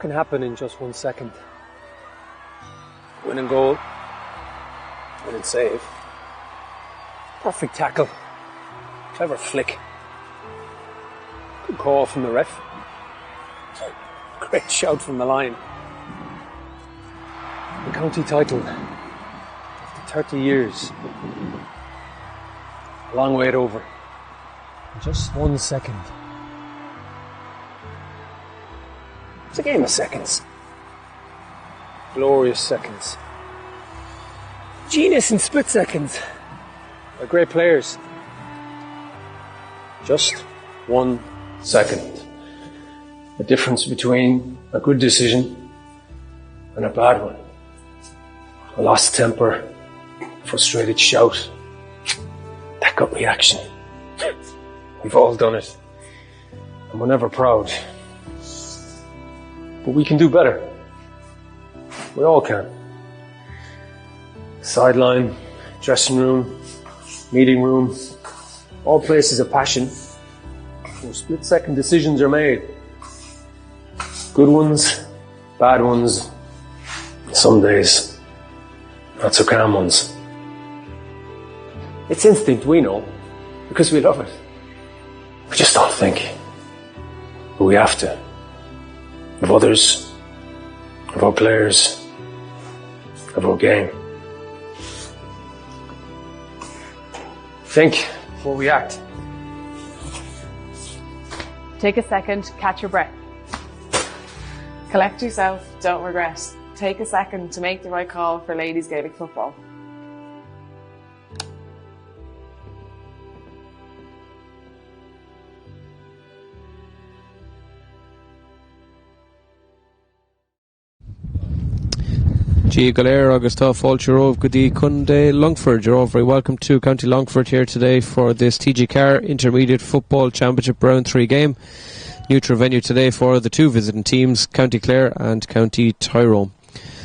can happen in just 1 second. Winning goal, winning save, perfect tackle, clever flick, good call from the ref, great shout from the line. The county title, after 30 years, a long way over, in just 1 second. It's a game of seconds. Glorious seconds. Genius in split seconds. By great players. Just 1 second. The difference between a good decision and a bad one. A lost temper, frustrated shout, that gut reaction. We've all done it. And we're never proud. But we can do better. We all can. Sideline, dressing room, meeting room, all places of passion where split-second decisions are made. Good ones, bad ones, some days not so calm ones. It's instinct, we know, because we love it. We just don't think. But we have to. Of others, of our players, of our game. Think before we act. Take a second, catch your breath. Collect yourself, don't regret. Take a second to make the right call for ladies Gaelic football. Clare agus tá fáilte romh go dtí Cunday Longford. You're all very welcome to County Longford here today for this TG4 Intermediate Football Championship Round 3 game. Neutral venue today for the two visiting teams, County Clare and County Tyrone.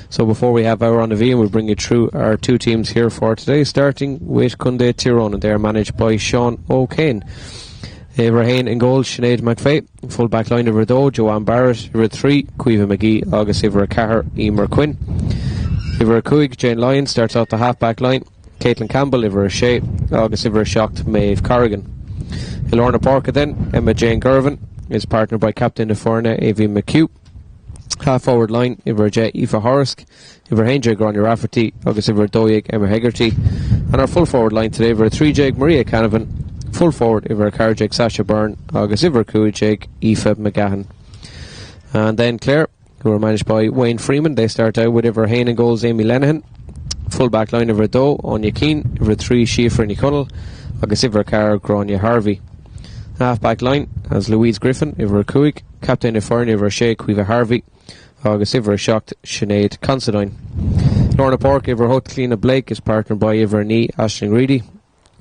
So before we have our on the V, we'll bring you through our two teams here for today, starting with Cunday Tyrone, and they are managed by Sean O'Kane. Hain in goal, Sinead McFay. Full back line over Doe, Joanne Barrett. Over 3, Cueva McGee, August Ivor Cahir, Emer Quinn. Ivor Cuig, Jane Lyon starts out the half back line. Caitlin Campbell, Ivor Shea, August Ivor Shocked, Maeve Corrigan. Ilorna Porca then, Emma Jane Gervin, is partnered by Captain of Forna, A.V. McHugh. Half forward line, Ivor J. Aoife Horrisk, Ivor Hanger, Grania Rafferty, August Ivor Doig, Emma Hegarty. And our full forward line today, Ivor 3 Jake, Maria Canavan. Full forward, Ivor Carjake, Sasha Byrne, August Ivor Cuig, Jake, Aoife McGahan. And then Clare, who are managed by Wayne Freeman. They start out with Ivor Hain in goals, Amy Lenihan. Full back line, Ivor Doe, Anya Keane, Ivor 3 Schieffer Nicunnell, August Ivor Carr, Grania Harvey. Half back line as Louise Griffin, Ivor Cuig, Captain of Fern, Ivor Shea, Cueva Harvey, August Ivor Shocked, Sinead Considine. Lorna Pork, Ivor Hutt, Cliona Blake is partnered by Ivor Nee, Aisling Reedy.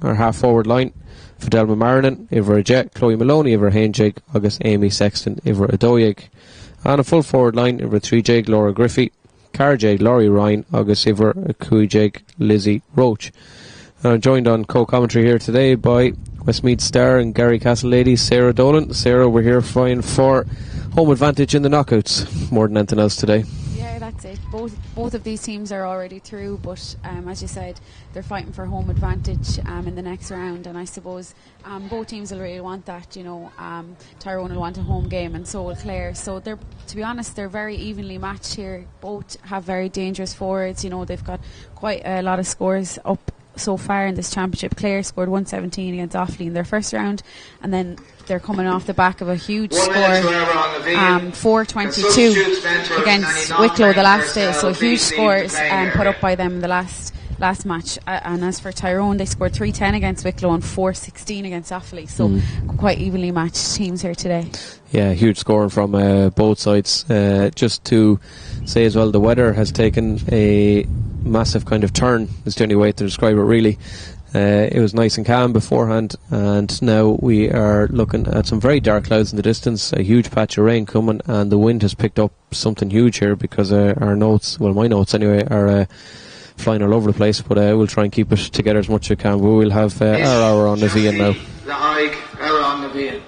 Our half forward line, Fidelma Marinan, Ivor Jet, Chloe Maloney, Ivor Hainjig, August Amy Sexton, Ivor Adoyig. And a full forward line, Ivor 3 Jig, Laura Griffey, Carjig, Laurie Ryan, August Ivor Cuig, Lizzie Roach. And I'm joined on co-commentary here today by Westmeath star and Gary Castle lady Sarah Dolan. Sarah, we're here fighting for home advantage in the knockouts more than anything else today. Yeah, that's it. Both of these teams are already through, but as you said, they're fighting for home advantage in the next round, and I suppose both teams will really want that. Tyrone will want a home game, and so will Clare. So they're, to be honest, they're very evenly matched here. Both have very dangerous forwards. They've got quite a lot of scores up so far in this championship. Clare scored 117 against Offaly in their first round, and then they're coming off the back of a huge score, 422 against Wicklow the last day. So huge scores put up by them in the last match. And as for Tyrone, they scored 310 against Wicklow and 416 against Offaly. So quite evenly matched teams here today. Yeah, huge scoring from both sides. Just to say as well, the weather has taken a massive kind of turn, is the only way to describe it really. It was nice and calm beforehand, and now we are looking at some very dark clouds in the distance, a huge patch of rain coming, and the wind has picked up something huge here because our notes, well my notes anyway, are flying all over the place, but we'll try and keep it together as much as we can. We will have our hour on the VN now. The Haig, hour on the VN.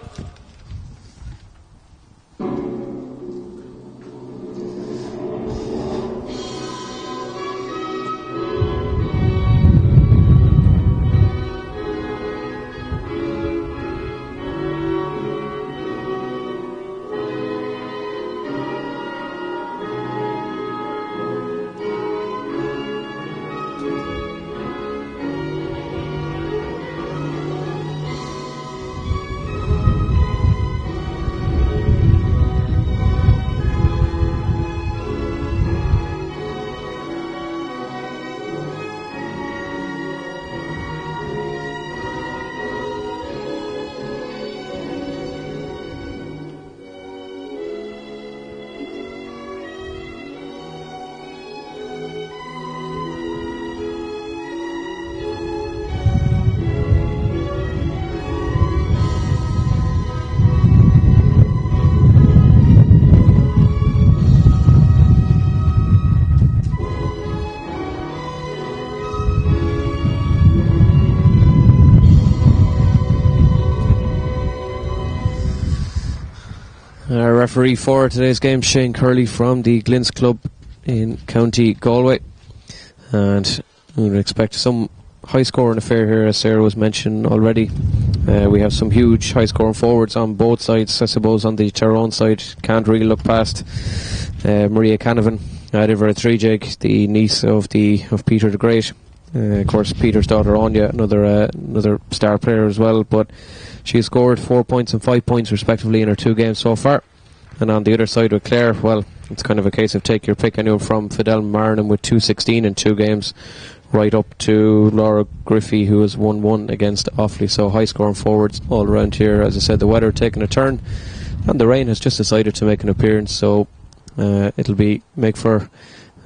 referee for today's game, Shane Curley from the Glints Club in County Galway. And we would expect some high-scoring affair here, as Sarah was mentioned already. We have some huge high-scoring forwards on both sides. I suppose on the Tyrone side, can't really look past Maria Canavan, Iver Trijeg, the niece of Peter the Great. Of course, Peter's daughter Anya, another star player as well. But she has scored 4 points and 5 points respectively in her 2 games so far. And on the other side with Clare, well, it's kind of a case of take your pick. Anyone from Fidel Marnan with 216 in 2 games, right up to Laura Griffey, who has 1-1 against Offaly. So high scoring forwards all around here. As I said, the weather taking a turn, and the rain has just decided to make an appearance. So it'll make for a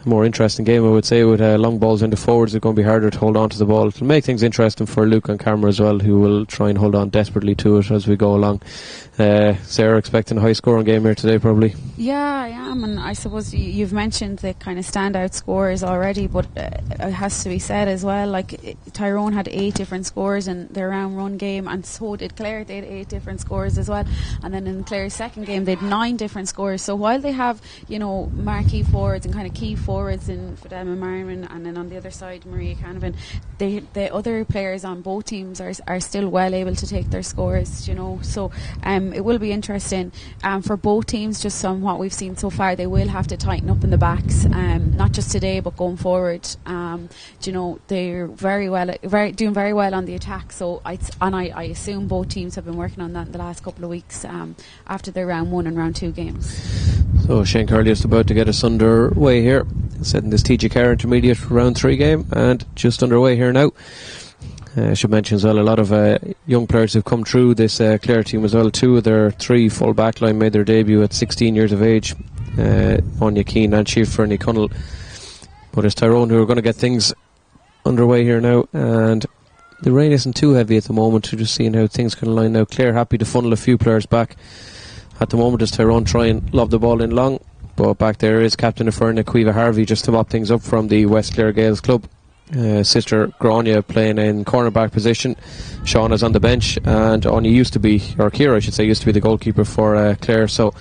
more interesting game, I would say, with long balls into forwards. It's going to be harder to hold on to the ball. It'll make things interesting for Luke on camera as well, who will try and hold on desperately to it as we go along. Sarah, expecting a high scoring game here today probably? Yeah, I am, and I suppose you've mentioned the kind of standout scorers already, but it has to be said as well, like Tyrone had 8 different scores in their round run game, and so did Clare. They had 8 different scores as well, and then in Clare's second game they had 9 different scores. So while they have, marquee forwards and kind of key forwards in Fidema Marman, and then on the other side Maria Canavan, the other players on both teams are still well able to take their scores, so it will be interesting for both teams. Just on what we've seen so far, they will have to tighten up in the backs, not just today but going forward. They're doing very well on the attack, so I assume both teams have been working on that in the last couple of weeks after their round 1 and round 2 games. So Shane Curley is about to get us underway here, setting this TG4 intermediate round 3 game, and just underway here now. I should mention as well, a lot of young players have come through this Clare team as well. 2 of their 3 full back line made their debut at 16 years of age, Anya Keane and Chief Fernie Cunnell. But it's Tyrone who are going to get things underway here now, and the rain isn't too heavy at the moment. We're just seeing how things can line now. Clare happy to funnel a few players back at the moment as Tyrone try and lob the ball in long, but back there is captain of Fernie, Quiva Harvey, just to mop things up from the West Clare Gales club. Sister Grania playing in cornerback position. Sean is on the bench, and Anya Kira used to be the goalkeeper for Clare. So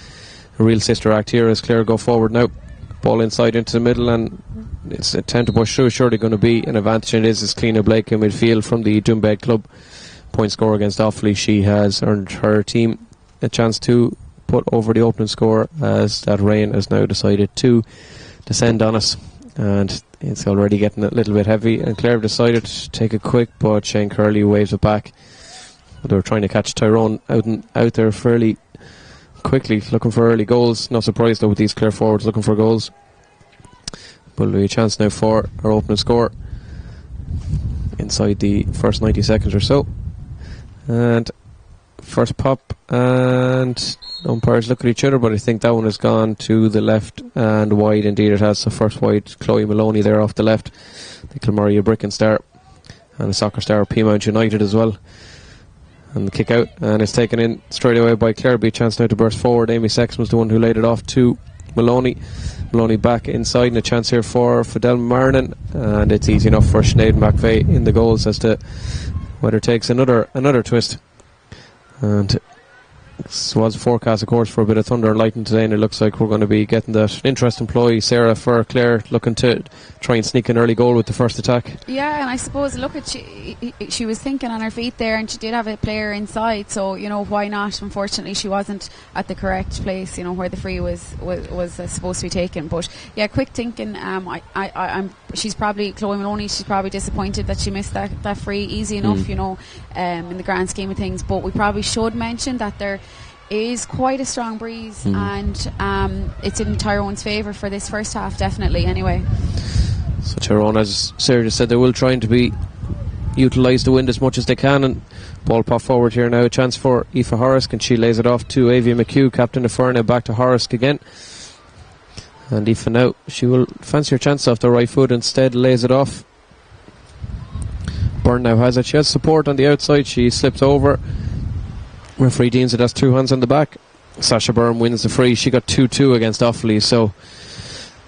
a real sister act here as Clare go forward now. Ball inside into the middle, and it's a 10 to push through. Surely going to be an advantage, and it is Cliona Blake in midfield from the Doonbeg club. Point score against Offaly. She has earned her team a chance to put over the opening score, as that rain has now decided to descend on us, and it's already getting a little bit heavy, and Clare have decided to take it quick, but Shane Curley waves it back. They were trying to catch Tyrone out there fairly quickly, looking for early goals. No surprise though with these Clare forwards looking for goals. But there'll be a chance now for our opening score inside the first 90 seconds or so. And first pop, and umpires look at each other, but I think that one has gone to the left and wide. Indeed it has. So first wide, Chloe Maloney there off the left, the Kilmaria Bricken star and a soccer star of Peamount United as well. And the kick out, and it's taken in straight away by Clare. Be a chance now to burst forward. Amy Sexton was the one who laid it off to Maloney. Maloney back inside, and a chance here for Fidel Marnan, and it's easy enough for Sinead McVeigh in the goals as to whether it takes another twist. And this was forecast, of course, for a bit of thunder and lightning today, and it looks like we're going to be getting that. Interesting ploy, Sarah, for Clare, looking to try and sneak an early goal with the first attack. Yeah, and I suppose she was thinking on her feet there, and she did have a player inside, so why not? Unfortunately, she wasn't at the correct place, where the free was supposed to be taken. But yeah, quick thinking. She's probably Chloe Maloney. She's probably disappointed that she missed that free. Easy enough, in the grand scheme of things. But we probably should mention that there is quite a strong breeze, and it's in Tyrone's favour for this first half, definitely. Anyway, so Tyrone, as Sarah just said, they will try to utilise the wind as much as they can, and ball pop forward here now. A chance for Aoife Horrisk, and she lays it off to Avia McHugh, captain of Fernie. Back to Horrisk again, and Aoife now, she will fancy her chance off the right foot, instead lays it off. Byrne now has it. She has support on the outside. She slips over. Referee deems it as 2 hands on the back. Sasha Byrne wins the free. She got 2-2 against Offaly, so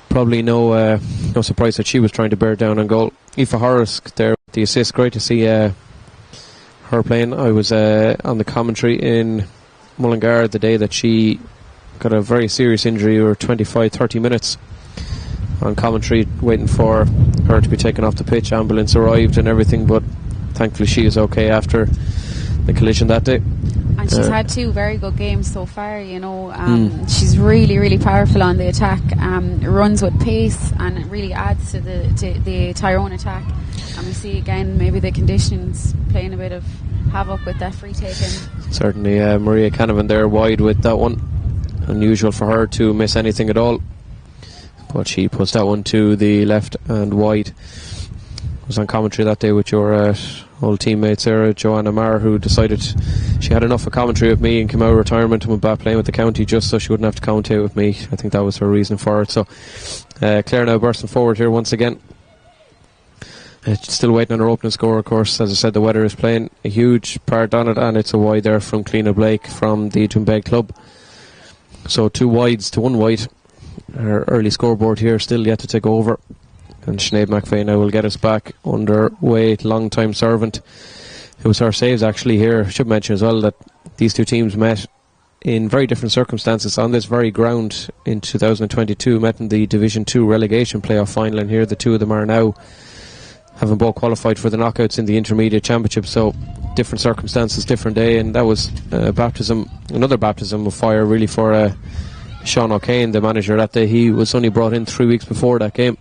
probably no surprise that she was trying to bear down on goal. Aoife Horrisk there with the assist. Great to see her playing. I was on the commentary in Mullingar the day that she got a very serious injury. We were 25-30 minutes on commentary waiting for her to be taken off the pitch. Ambulance arrived and everything, but thankfully she is okay after the collision that day. And she's had 2 very good games so far, you know. She's really, really powerful on the attack. Runs with pace, and it really adds to the Tyrone attack. And we see again maybe the conditions playing a bit of havoc with that free taking. Certainly, Maria Canavan there wide with that one. Unusual for her to miss anything at all, but she puts that one to the left and wide. I was on commentary that day with your old teammate Sarah Joanna Marr, who decided she had enough of commentary with me and came out of retirement and went back playing with the county just so she wouldn't have to commentate with me. I think that was her reason for it. So Clare now bursting forward here once again. Still waiting on her opening score, of course. As I said, the weather is playing a huge part on it, and it's a wide there from Cliona Blake from the Doonbeg club. So 2 wides to 1 wide. Our early scoreboard here still yet to take over. And Sinead McVeigh now will get us back underway. Long time servant. It was her saves actually here. I should mention as well that these 2 teams met in very different circumstances on this very ground in 2022. Met in the Division 2 relegation playoff final, and here the 2 of them are now having both qualified for the knockouts in the intermediate championship. So different circumstances, different day, and that was another baptism of fire really for Sean O'Kane, the manager that day. He was only brought in 3 weeks before that game,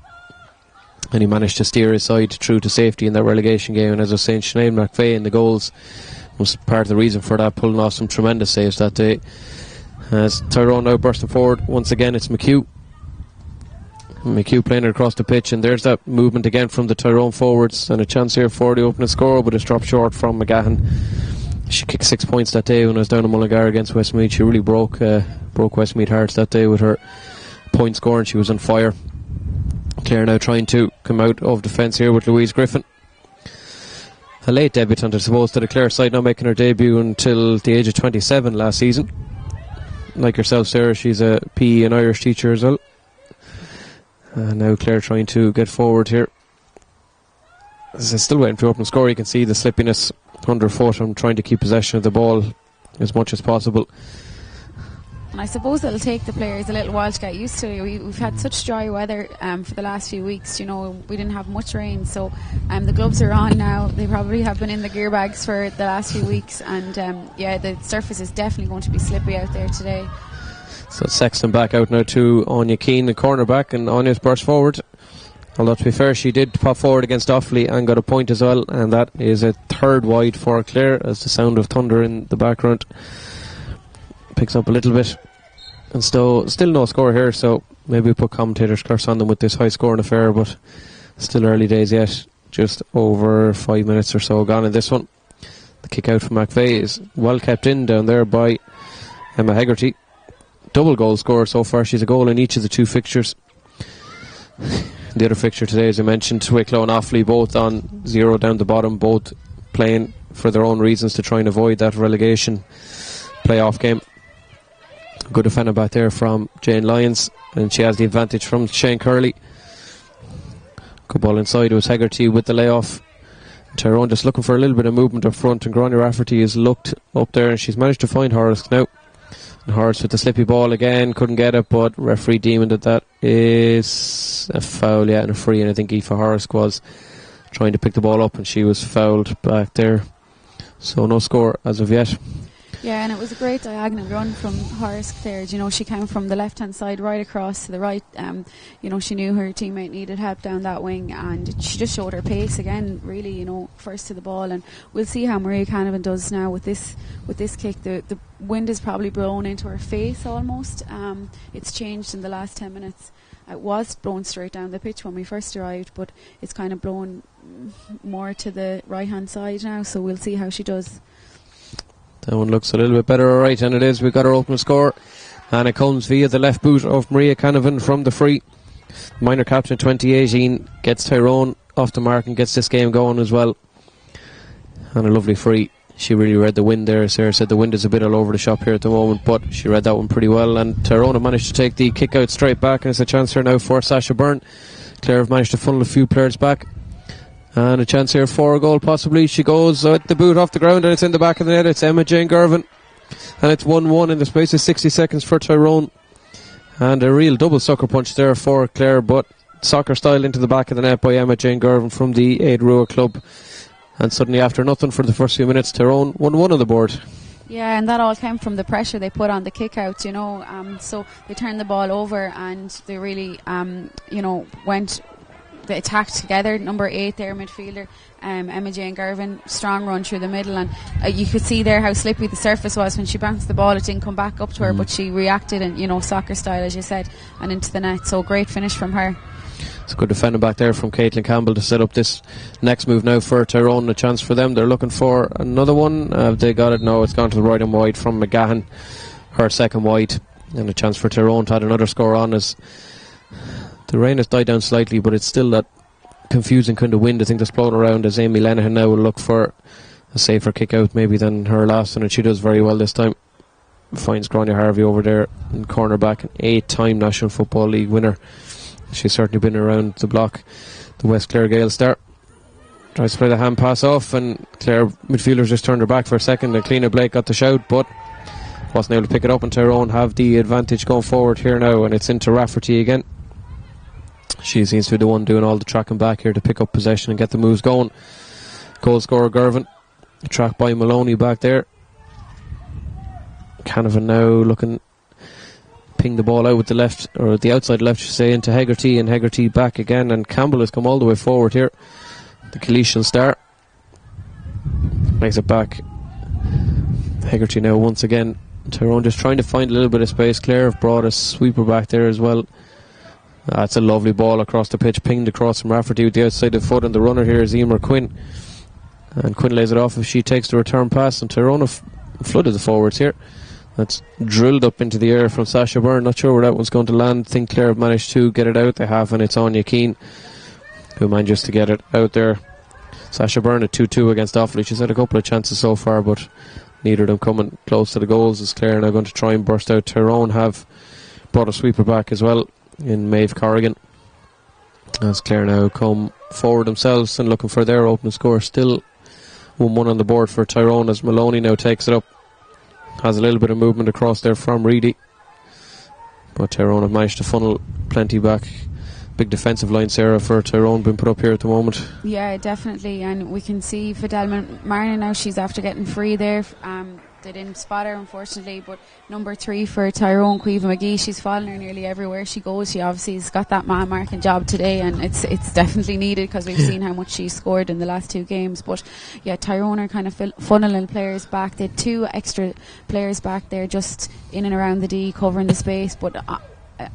and he managed to steer his side through to safety in that relegation game. And as I was saying, Sinead McVeigh in the goals was part of the reason for that, pulling off some tremendous saves that day. As Tyrone now bursting forward once again, it's McHugh playing it across the pitch, and there's that movement again from the Tyrone forwards, and a chance here for the opening score, but it's dropped short from McGahan. She kicked 6 points that day when I was down in Mullingar against Westmeath. She really broke Westmeath hearts that day with her point score, and she was on fire. Clare now trying to come out of defence here with Louise Griffin, a late debutant I suppose to the Clare side, not making her debut until the age of 27 last season. Like herself, Sarah, she's a PE and Irish teacher as well. Now Clare trying to get forward here. As I'm still waiting for open score, you can see the slippiness underfoot. I'm trying to keep possession of the ball as much as possible. And I suppose it'll take the players a little while to get used to it. We've had such dry weather for the last few weeks. You know, we didn't have much rain, so the gloves are on now. They probably have been in the gear bags for the last few weeks, and the surface is definitely going to be slippy out there today. So Sexton back out now to Anya Keane, the cornerback, and Anya's burst forward. Although to be fair, she did pop forward against Offaly and got a point as well, and that is a 3rd wide for Clare as the sound of thunder in the background picks up a little bit. And still no score here, so maybe we put commentators' curse on them with this high scoring affair, but still early days yet. Just over 5 minutes or so gone in this one. The kick out from McVeigh is well kept in down there by Emma Hegarty. Double goal scorer so far. She's a goal in each of the 2 fixtures. The other fixture today, as I mentioned, Wicklow and Offaly both on 0 down the bottom, both playing for their own reasons to try and avoid that relegation playoff game. Good defender back there from Jane Lyons, and she has the advantage from Shane Curley. Good ball inside. It was Hegarty with the layoff. Tyrone just looking for a little bit of movement up front, and Gráinne Rafferty has looked up there, and she's managed to find Horace now. And Horace with the slippy ball again, couldn't get it, but referee deeming that is a foul, and a free. And I think Aoife Horace was trying to pick the ball up, and she was fouled back there. So no score as of yet. Yeah, and it was a great diagonal run from Horace Clare. You know, she came from the left-hand side right across to the right. You know, she knew her teammate needed help down that wing, and she just showed her pace again, really, you know, first to the ball. And we'll see how Maria Canavan does now with this kick. The wind is probably blown into her face almost. It's changed in the last 10 minutes. It was blown straight down the pitch when we first arrived, but it's kind of blown more to the right-hand side now, so we'll see how she does. That one looks a little bit better, alright, and it is. We've got our opening score, and it comes via the left boot of Maria Canavan from the free. Minor captain 2018 gets Tyrone off the mark and gets this game going as well. And a lovely free. She really read the wind there. Sarah said the wind is a bit all over the shop here at the moment, but she read that one pretty well, and Tyrone have managed to take the kick out straight back, and it's a chance here now for Sacha Byrne. Clare have managed to funnel a few players back. And a chance here for a goal possibly. She goes at the boot off the ground, and it's in the back of the net. It's Emma Jane Gervin. And it's 1-1 in the space of 60 seconds for Tyrone. And a real double sucker punch there for Clare, but soccer style into the back of the net by Emma Jane Girvan from the Aid Rua club. And suddenly, after nothing for the first few minutes, Tyrone 1-1 on the board. Yeah, and that all came from the pressure they put on the kick out, so they turned the ball over and they really, they attacked together. Number 8 there, midfielder, Emma Jane Girvan, strong run through the middle, and you could see there how slippy the surface was when she bounced the ball. It didn't come back up to her, but she reacted and, soccer style, as you said, and into the net. So great finish from her. It's a good defending back there from Caitlin Campbell to set up this next move now for Tyrone. A chance for them. They're looking for another one. Have they got it? No, it's gone to the right and wide from McGahan. Her second wide. And a chance for Tyrone to add another score on as the rain has died down slightly, but it's still that confusing kind of wind I think that's blowing around, as Amy Lenihan now will look for a safer kick out maybe than her last one, and she does very well this time. Finds Grania Harvey over there in cornerback, an 8-time National Football League winner. She's certainly been around the block. The West Clare Gale star tries to play the hand pass off, and Clare midfielders just turned her back for a second, and Cliona Blake got the shout but wasn't able to pick it up, and Tyrone have the advantage going forward here now, and it's into Rafferty again. She seems to be the one doing all the tracking back here to pick up possession and get the moves going. Goal scorer Girvan, tracked by Maloney back there. Canavan now looking, ping the ball out with the left, or the outside left should say, into Hegarty, and Hegarty back again, and Campbell has come all the way forward here. The Calician star makes it back. Hegarty now once again. Tyrone just trying to find a little bit of space. Clare have brought a sweeper back there as well. That's a lovely ball across the pitch, pinged across from Rafferty with the outside of the foot, and the runner here is Emer Quinn, and Quinn lays it off if she takes the return pass, and Tyrone have flooded the forwards here. That's drilled up into the air from Sasha Byrne. Not sure where that one's going to land. Think Clare have managed to get it out. They have, and it's Anya Keane who manages to get it out there. Sasha Byrne at 2-2 against Offaly. She's had a couple of chances so far, but neither of them coming close to the goals. As Clare now going to try and burst out. Tyrone have brought a sweeper back as well in Maeve Corrigan, as Clare now come forward themselves and looking for their opening score. Still 1-1 on the board for Tyrone, as Maloney now takes it up. Has a little bit of movement across there from Reedy, but Tyrone have managed to funnel plenty back. Big defensive line, Sarah, for Tyrone been put up here at the moment. Yeah, definitely, and we can see Fidel Marna now, she's after getting free there. They didn't spot her, unfortunately, but number 3 for Tyrone, Caoimhe McGee, she's following her nearly everywhere she goes. She obviously has got that man marking job today, and it's definitely needed because we've seen how much she scored in the last 2 games. But yeah, Tyrone are kind of funneling players back. They had 2 extra players back there just in and around the D covering the space, but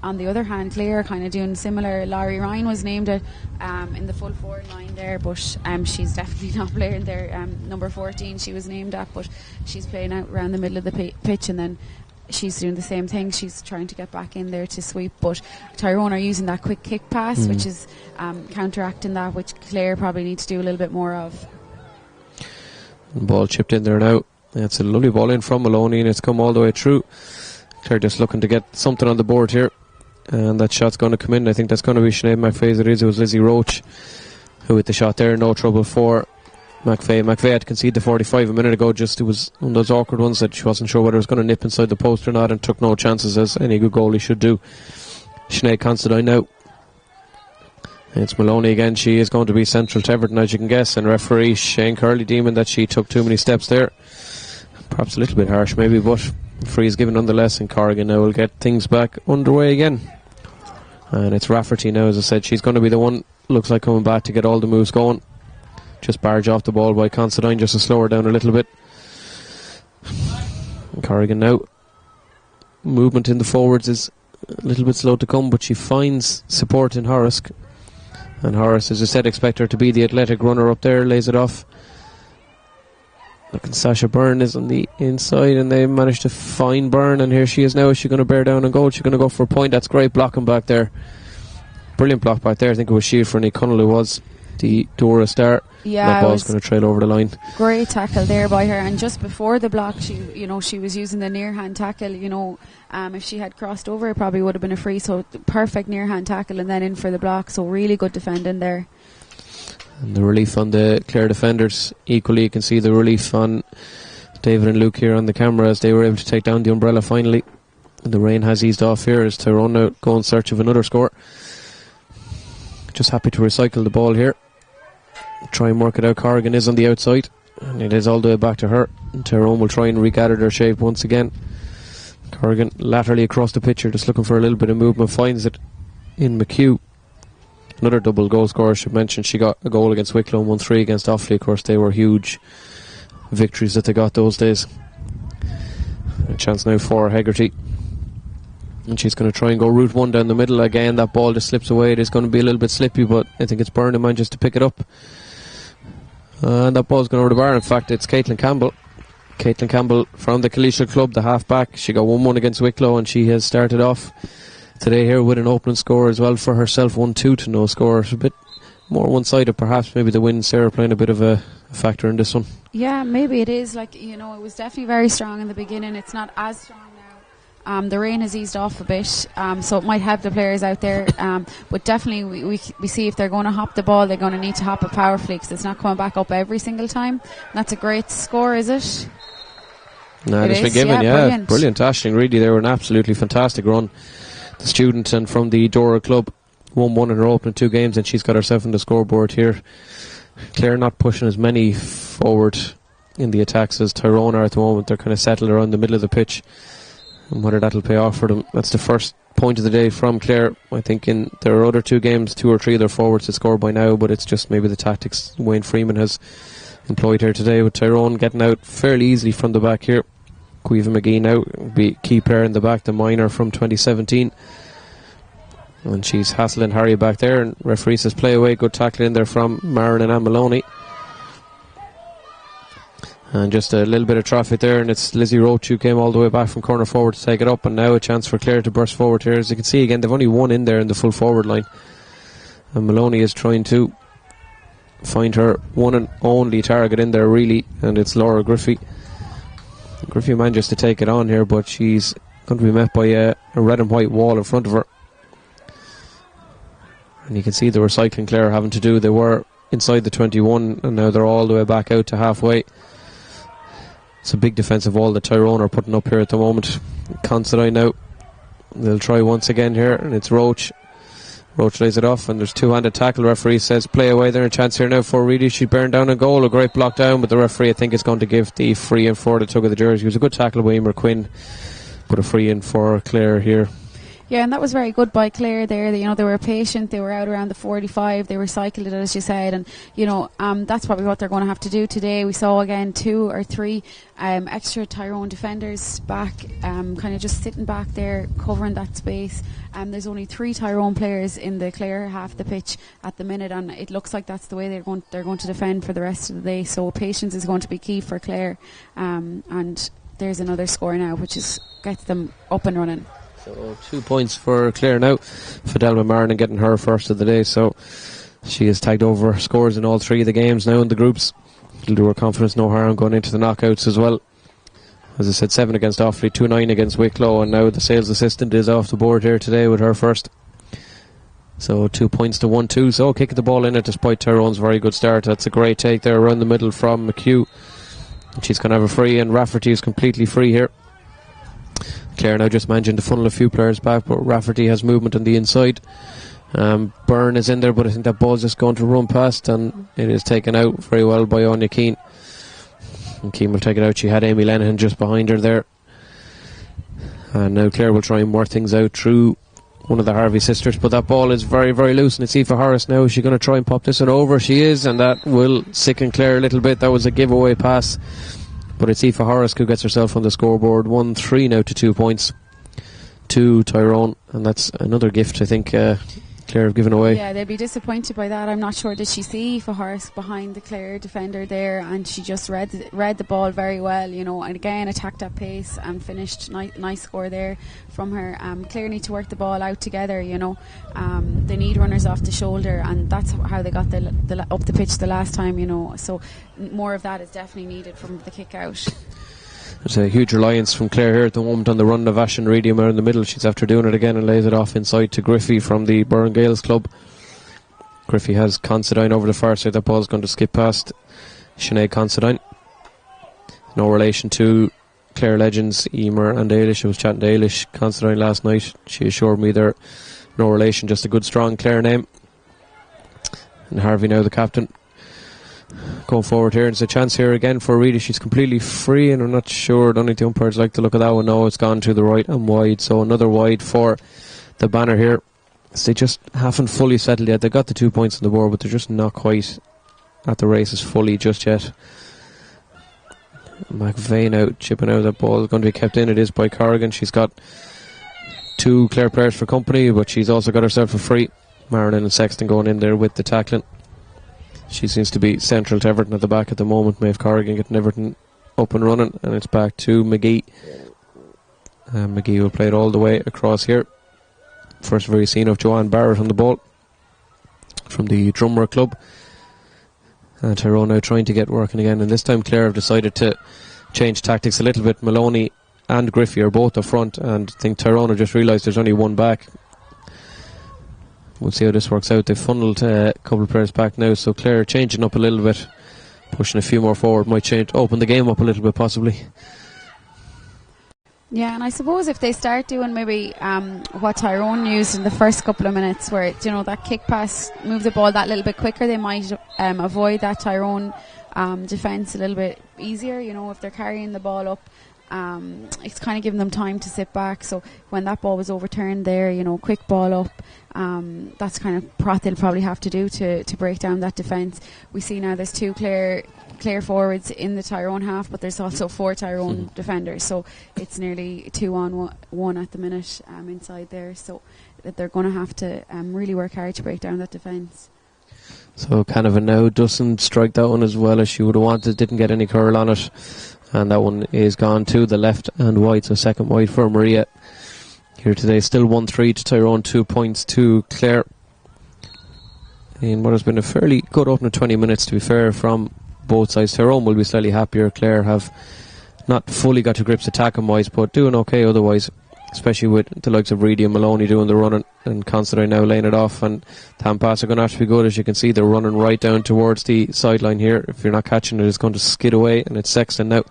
on the other hand, Clare kind of doing similar. Laurie Ryan was named in the full forward line there, but she's definitely not playing there. Number 14 she was named at, but she's playing out around the middle of the pitch, and then she's doing the same thing. She's trying to get back in there to sweep, but Tyrone are using that quick kick pass, which is counteracting that, which Clare probably need to do a little bit more of. Ball chipped in there now. It's a lovely ball in from Maloney, and it's come all the way through. Clare just looking to get something on the board here, and that shot's going to come in. I think that's going to be Sinead McVeigh's. It was Lizzie Roach who hit the shot there. No trouble for McVeigh. McVeigh had conceded the 45 a minute ago. Just it was one of those awkward ones that she wasn't sure whether it was going to nip inside the post or not, and took no chances, as any good goalie should do. Sinead Considine now. It's Maloney again. She is going to be central to Everton, as you can guess, and referee Shane Curley deeming that she took too many steps there. Perhaps a little bit harsh maybe, but free is given nonetheless, and Corrigan now will get things back underway again. And it's Rafferty now, as I said. She's going to be the one, looks like, coming back to get all the moves going. Just barge off the ball by Considine just to slow her down a little bit. And Corrigan now. Movement in the forwards is a little bit slow to come, but she finds support in Horace. And Horace, as I said, expect her to be the athletic runner up there, lays it off. Looking, Sasha Byrne is on the inside, and they managed to find Byrne, and here she is now. Is she going to bear down and goal? She's going to go for a point. That's great blocking back there. Brilliant block back there. I think it was Shield for Nick Connell who was the Dora star. Yeah, that ball's going to trail over the line. Great tackle there by her, and just before the block, she was using the near hand tackle. If she had crossed over, it probably would have been a free. So perfect near hand tackle, and then in for the block. So really good defending there. And the relief on the Clare defenders equally. You can see the relief on David and Luke here on the camera as they were able to take down the umbrella finally. And the rain has eased off here as Tyrone now go in search of another score. Just happy to recycle the ball here. Try and work it out. Corrigan is on the outside, and it is all the way back to her. And Tyrone will try and regather their shape once again. Corrigan laterally across the pitch here, just looking for a little bit of movement. Finds it in McHugh. Another double goal scorer. I should mention she got a goal against Wicklow and 1-3 against Offaly. Of course, they were huge victories that they got those days. A chance now for Hegarty. And she's going to try and go route one down the middle. Again, that ball just slips away. It is going to be a little bit slippy, but I think it's Byrne manages to pick it up. And that ball's going over the bar. In fact, it's Caitlin Campbell. Caitlin Campbell from the Collegiate Club, the half-back. She got 1-1 against Wicklow, and she has started off today here with an opening score as well for herself. 1-2 to no score. It's a bit more one-sided, perhaps. Maybe the win, Sarah, playing a bit of a factor in this one. Yeah, maybe it is. Like, it was definitely very strong in the beginning. It's not as strong now. The rain has eased off a bit, so it might help the players out there. But definitely, we see if they're going to hop the ball, they're going to need to hop it powerfully because it's not coming back up every single time. And that's a great score, is it? No, it's been given, yeah. Brilliant. Aisling Reedy, they were an absolutely fantastic run. The student and from the Dora Club 1-1 in her opening 2 games, and she's got herself on the scoreboard here. Clare not pushing as many forward in the attacks as Tyrone are at the moment. They're kind of settled around the middle of the pitch, and whether that'll pay off for them. That's the first point of the day from Clare. I think in their other 2 games, 2 or 3 of their forwards had scored by now, but it's just maybe the tactics Wayne Freeman has employed here today, with Tyrone getting out fairly easily from the back here. Caoimhe McGee now be key player in the back, the minor from 2017, and she's hassling Harry back there, and referee says play away. Good tackle in there from Marin and Anne Maloney. And just a little bit of traffic there, and it's Lizzie Roach who came all the way back from corner forward to take it up, and now a chance for Clare to burst forward here. As you can see again, they've only 1 in there in the full forward line, and Maloney is trying to find her one and only target in there really, and it's Laura Griffey. Griffey manages to take it on here, but she's going to be met by a red and white wall in front of her. And you can see the recycling Clare having to do. They were inside the 21, and now they're all the way back out to halfway. It's a big defensive wall that Tyrone are putting up here at the moment. Considine now, they'll try once again here, and it's Roach. Roach lays it off, and there's 2-handed tackle. Referee says play away there. A chance here now for Reedy. She burned down a goal. A great block down, but the referee I think is going to give the free in for the tug of the jersey. It was a good tackle by Emer Quinn, but a free in for Clare here. Yeah, and that was very good by Clare there. They were patient. They were out around the 45. They recycled it, as you said, and that's probably what they're going to have to do today. We saw again 2 or 3 extra Tyrone defenders back, kind of just sitting back there, covering that space. There's only 3 Tyrone players in the Clare half the pitch at the minute, and it looks like that's the way they're going to defend for the rest of the day. So patience is going to be key for Clare, and there's another score now, which gets them up and running. So 2 points for Clare now. Fidelma Martin getting her first of the day, so she has tagged over scores in all 3 of the games now in the groups. It'll do her confidence no harm going into the knockouts as well. As I said, 7 against Offaly, 2-9 against Wicklow, and now the sales assistant is off the board here today with her first. So 2 points to 1-2. So kicking the ball in it despite Tyrone's very good start. That's a great take there around the middle from McHugh. And she's going to have a free, and Rafferty is completely free here. Clare now just managing to funnel a few players back, but Rafferty has movement on the inside. Byrne is in there, but I think that ball's just going to run past, and it is taken out very well by Anya Keane. And Keane will take it out. She had Amy Lenihan just behind her there. And now Clare will try and work things out through one of the Harvey sisters, but that ball is very, very loose, and it's Aoife Horace now. Is she going to try and pop this one over? She is, and that will sicken Clare a little bit. That was a giveaway pass, but it's Aoife Horace who gets herself on the scoreboard. 1-3 now to 2 points to Tyrone, and that's another gift I think Clare have given away. Yeah, they'll be disappointed by that. I'm not sure, did she see Aoife Horace behind the Clare defender there, and she just read the ball very well, and again attacked at pace and finished. Nice score there from her. Clare need to work the ball out together, they need runners off the shoulder, and that's how they got the up the pitch the last time, so more of that is definitely needed from the kick out. There's a huge reliance from Clare here at the moment on the run of Aisling Reedy in the middle. She's after doing it again and lays it off inside to Griffey from the Burren Gales club. Griffey has Considine over the far side. That ball's going to skip past Sinead Considine. No relation to Clare legends Emer and Eilish. I was chatting to Eilish Considine last night. She assured me they're no relation, just a good strong Clare name. And Harvey now the captain going forward here. There's a chance here again for Rita. She's completely free and I'm not sure. Don't think the umpires like to look at that one. No, it's gone to the right and wide. So another wide for the banner here. So they just haven't fully settled yet. They got the 2 points on the board, but they're just not quite at the races fully just yet. McVeigh out, chipping out. That ball is going to be kept in. It is by Corrigan. She's got 2 Clare players for company, but she's also got herself a free. Marilyn and Sexton going in there with the tackling. She seems to be central to Everton at the back at the moment. Maeve Corrigan getting Everton up and running, and it's back to McGee. McGee will play it all the way across here. First very seen of Joanne Barrett on the ball from the Drummer Club. And Tyrone now trying to get working again, and this time Clare have decided to change tactics a little bit. Maloney and Griffey are both up front, and I think Tyrone have just realised there's only one back. We'll see how this works out. They've funneled a couple of players back now, so Clare changing up a little bit, pushing a few more forward, might open the game up a little bit possibly. Yeah, and I suppose if they start doing maybe what Tyrone used in the first couple of minutes, where that kick pass, move the ball that little bit quicker, they might avoid that Tyrone defence a little bit easier. If they're carrying the ball up, it's kind of giving them time to sit back. So when that ball was overturned there, quick ball up, that's kind of what they'll probably have to do to break down that defence. We see now there's 2 Clare forwards in the Tyrone half, but there's also 4 Tyrone defenders, so it's nearly 2-on-1 at the minute inside there, so that they're going to have to really work hard to break down that defence. So Canavan now doesn't strike that one as well as she would have wanted, didn't get any curl on it, and that one is gone to the left and wide, so second wide for Maria here today. Still 1-3 to Tyrone, 2 points to Clare in what has been a fairly good opening 20 minutes, to be fair, from both sides. Tyrone will be slightly happier. Clare have not fully got to grips attacking wise, but doing okay otherwise, especially with the likes of Reedy and Maloney doing the running, and Considine now laying it off, and the hand pass are going to have to be good. As you can see, they're running right down towards the sideline here. If you're not catching it, it's going to skid away, and it's Sexton now.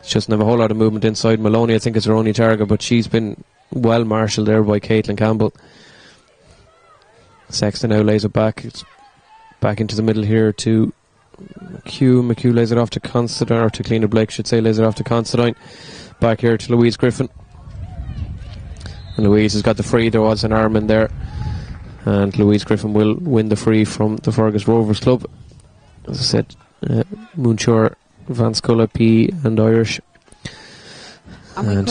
She doesn't have a whole lot of movement inside. Maloney, I think, is her only target, but she's been well marshalled there by Caitlin Campbell. Sexton now lays it back. It's back into the middle here to McHugh lays it off to Considine, or to Cleena Blake should say, lays it off to Considine. Back here to Louise Griffin, and Louise has got the free. There was an arm in there, and Louise Griffin will win the free from the Fergus Rovers Club. As I said, Moonshore, Van Sculla, P and Irish. And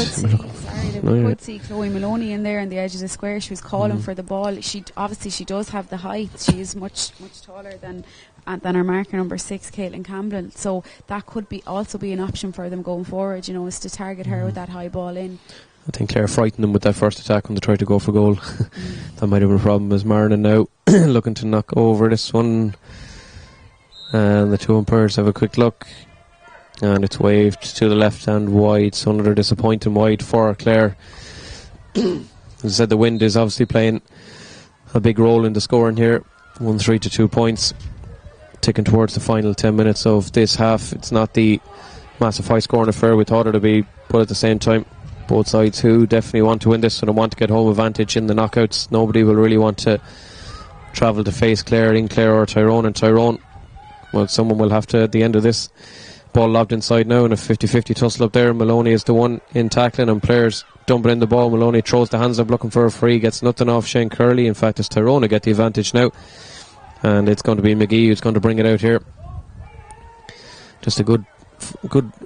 we could see Chloe Maloney in there on the edge of the square. She was calling for the ball. She does have the height. She is much taller than our marker number 6, Caitlin Campbell. So that could also be an option for them going forward. Is to target her with that high ball in. I think Clare frightened them with that first attack when they tried to go for goal. That might have been a problem, as Martin now looking to knock over this one, and the 2 umpires have a quick look, and it's waved to the left hand wide, so another disappointing wide for Clare. As I said, the wind is obviously playing a big role in the scoring here. 1-3 to 2 points, ticking towards the final 10 minutes of this half. It's not the massive high scoring affair we thought it would be, but at the same time, both sides who definitely want to win this and want to get home advantage in the knockouts. Nobody will really want to travel to face Clare in Clare or Tyrone. And Tyrone, well, someone will have to at the end of this. Ball lobbed inside now in a 50-50 tussle up there. Maloney is the one in tackling, and players dumping in the ball. Maloney throws the hands up looking for a free, gets nothing off Shane Curley. In fact, it's Tyrone who get the advantage now, and it's going to be McGee who's going to bring it out here. Just a good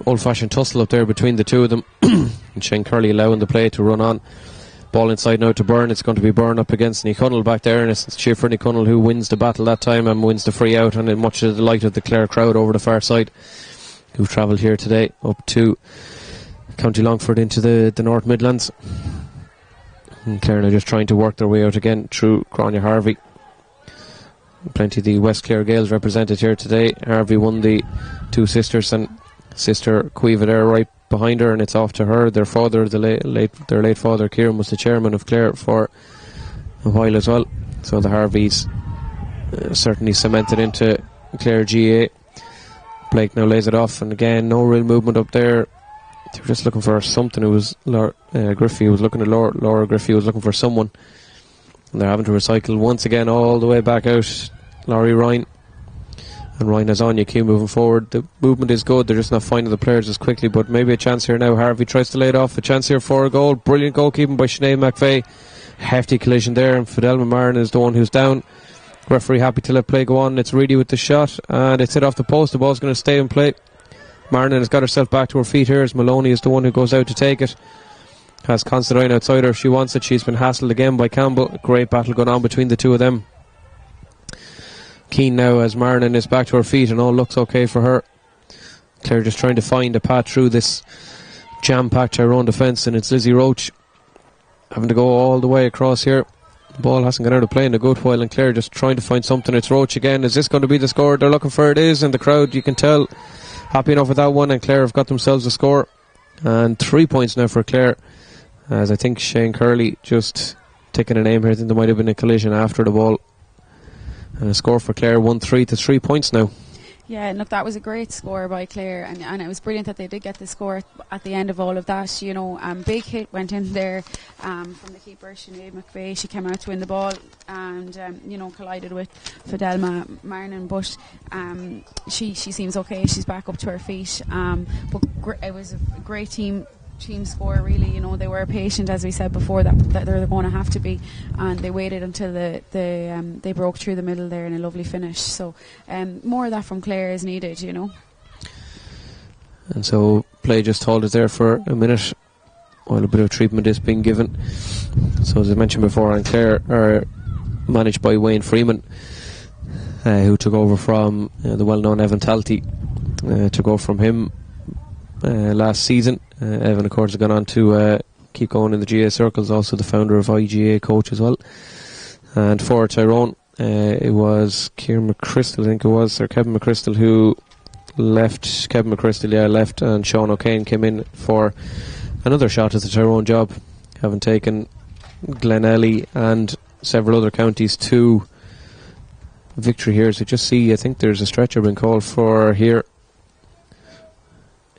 old-fashioned tussle up there between the two of them. And Shane Curley allowing the play to run on. Ball inside now to Byrne. It's going to be Byrne up against Nick Hunnell back there, and it's Schiffer Nick Hunnell who wins the battle that time and wins the free out, and much to the delight of the Clare crowd over the far side, who've travelled here today up to County Longford into the North Midlands. And Clare now just trying to work their way out again through Grania Harvey. Plenty of the West Clare Gales represented here today. Harvey won the Two Sisters, and sister Cueva there right behind her, and it's off to her. Their father, their late father Kieran, was the chairman of Clare for a while as well. So the Harveys certainly cemented into Clare GA. Blake now lays it off, and again, no real movement up there. They were just looking for something. It was Griffey was looking at Laura Griffey was looking for someone. And they're having to recycle once again all the way back out. Laurie Ryan. And Ryan has Anya Kew moving forward. The movement is good. They're just not finding the players as quickly. But maybe a chance here now. Harvey tries to lay it off. A chance here for a goal. Brilliant goalkeeping by Sinead McVeigh. Hefty collision there. And Fidelma Marin is the one who's down. Referee happy to let play go on. It's Reedy with the shot. And it's hit off the post. The ball's going to stay in play. Marnin has got herself back to her feet here as Maloney is the one who goes out to take it. Has Constantine outside her if she wants it. She's been hassled again by Campbell. A great battle going on between the two of them. Keane now as Marnin is back to her feet and all looks okay for her. Clare just trying to find a path through this jam-packed Tyrone defence, and it's Lizzie Roach having to go all the way across here. The ball hasn't gone out of play in a good while, and Clare just trying to find something. It's Roach again. Is this going to be the score they're looking for? It is, and the crowd, you can tell, happy enough with that one, and Clare have got themselves a score. And 3 points now for Clare, as I think Shane Curley just taking a name here. I think there might have been a collision after the ball. And a score for Clare, 1-3 to 3 points now. Yeah, look, that was a great score by Clare, and it was brilliant that they did get the score at the end of all of that. You know, big hit went in there from the keeper, Sinead McVeigh. She came out to win the ball and, you know, collided with Fidelma Marnin, but she seems okay. She's back up to her feet. But it was a great team score, really. You know, they were patient, as we said before, that they're going to have to be, and they waited until they broke through the middle there in a lovely finish. So more of that from Clare is needed, you know. And so play just hold it there for a minute while a bit of treatment is being given. So as I mentioned before, and Clare are managed by Wayne Freeman, who took over from the well-known Evan Talty. Took over from him last season. Evan, of course, has gone on to keep going in the GA circles, also the founder of IGA coach as well. And for Tyrone, it was Kieran McChrystal, I think it was, or Kevin McChrystal, who left. Kevin McChrystal, left, and Sean O'Kane came in for another shot at the Tyrone job, having taken Glenelly and several other counties to victory here. So just see, I think there's a stretcher being called for here.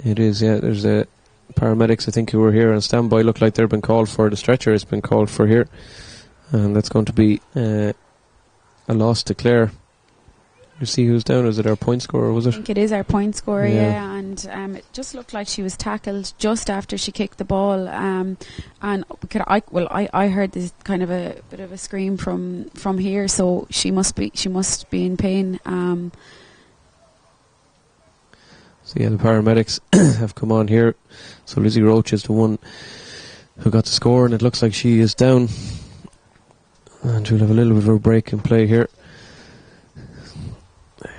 It is, yeah, there's a paramedics, I think, who were here on standby. Look like they've been called for. The stretcher has been called for here, and that's going to be a loss to Clare. You see who's down? Is it our point scorer, was it? I think it is our point scorer, yeah. And it just looked like she was tackled just after she kicked the ball. And I heard this kind of a bit of a scream from here, so she must be in pain. So yeah, the paramedics have come on here. So Lizzie Roach is the one who got the score, and it looks like she is down. And we'll have a little bit of a break in play here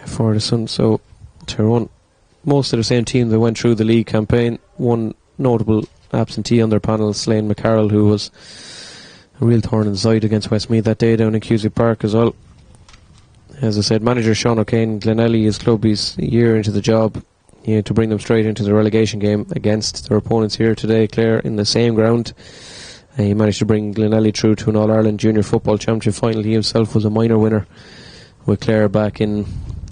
for the Sun. So Tyrone, most of the same team that went through the league campaign. One notable absentee on their panel, Slane McCarroll, who was a real thorn in the side against Westmeath that day down in Cusack Park as well. As I said, manager Sean O'Kane, Glenelly, his club, he's a year into the job. To bring them straight into the relegation game against their opponents here today, Clare, in the same ground. He managed to bring Glenelly through to an All-Ireland Junior Football Championship final. He himself was a minor winner with Clare back in,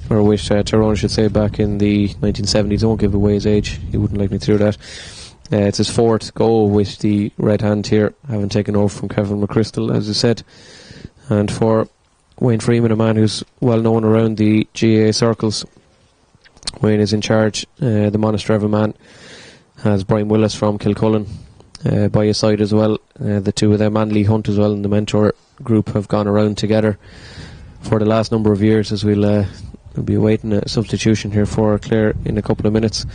or with Tyrone, I should say, back in the 1970s. Don't give away his age, he wouldn't like me to do that. It's his fourth goal with the red hand here, having taken over from Kevin McChrystal, as I said. And for Wayne Freeman, a man who's well known around the GAA circles, Wayne is in charge. The Monasterevin man has Brian Willis from Kilcullen by his side as well. The two of them, and Lee Hunt as well, and the mentor group have gone around together for the last number of years, as we'll be awaiting a substitution here for Clare in a couple of minutes.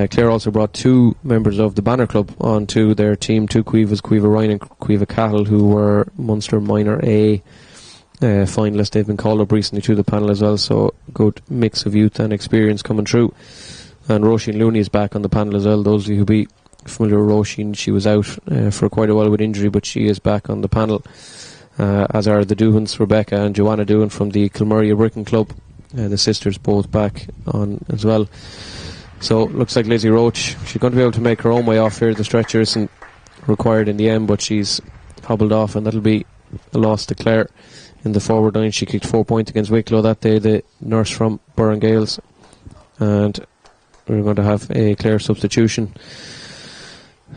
Clare also brought two members of the Banner Club onto their team, two Cuevas, Cueva Ryan and Cueva Cahill, who were Munster Minor A finalists. They've been called up recently to the panel as well, so good mix of youth and experience coming through. And Roisin Looney is back on the panel as well. Those of you who be familiar with Roisin, she was out for quite a while with injury, but she is back on the panel, as are the Doohans, Rebecca and Joanna Doohan from the Kilmurray Bricken Club. The sisters both back on as well. So looks like Lizzie Roach, she's going to be able to make her own way off here. The stretcher isn't required in the end, but she's hobbled off, and that'll be a loss to Clare. In the forward line, she kicked 4 points against Wicklow that day, the nurse from Burren Gales. and we're going to have a Clare substitution.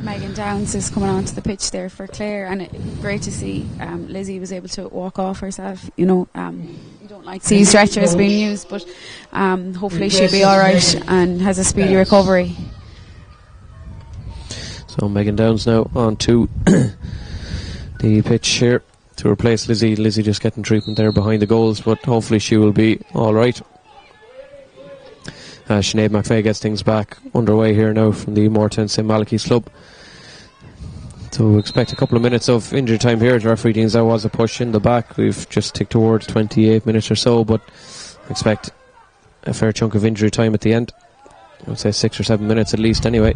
Megan Downs is coming onto the pitch there for Clare, and great to see Lizzie was able to walk off herself. You don't like to see stretchers being used, but hopefully she'll be alright and has a speedy recovery. So Megan Downs now onto the pitch here to replace Lizzie. Lizzie just getting treatment there behind the goals, but hopefully she will be alright. Sinead McVeigh gets things back underway here now from the Moortown St. Malachy's club. So we expect a couple of minutes of injury time here. The referee deems there was a push in the back. We've just ticked towards 28 minutes or so, but expect a fair chunk of injury time at the end. I would say 6 or 7 minutes at least anyway.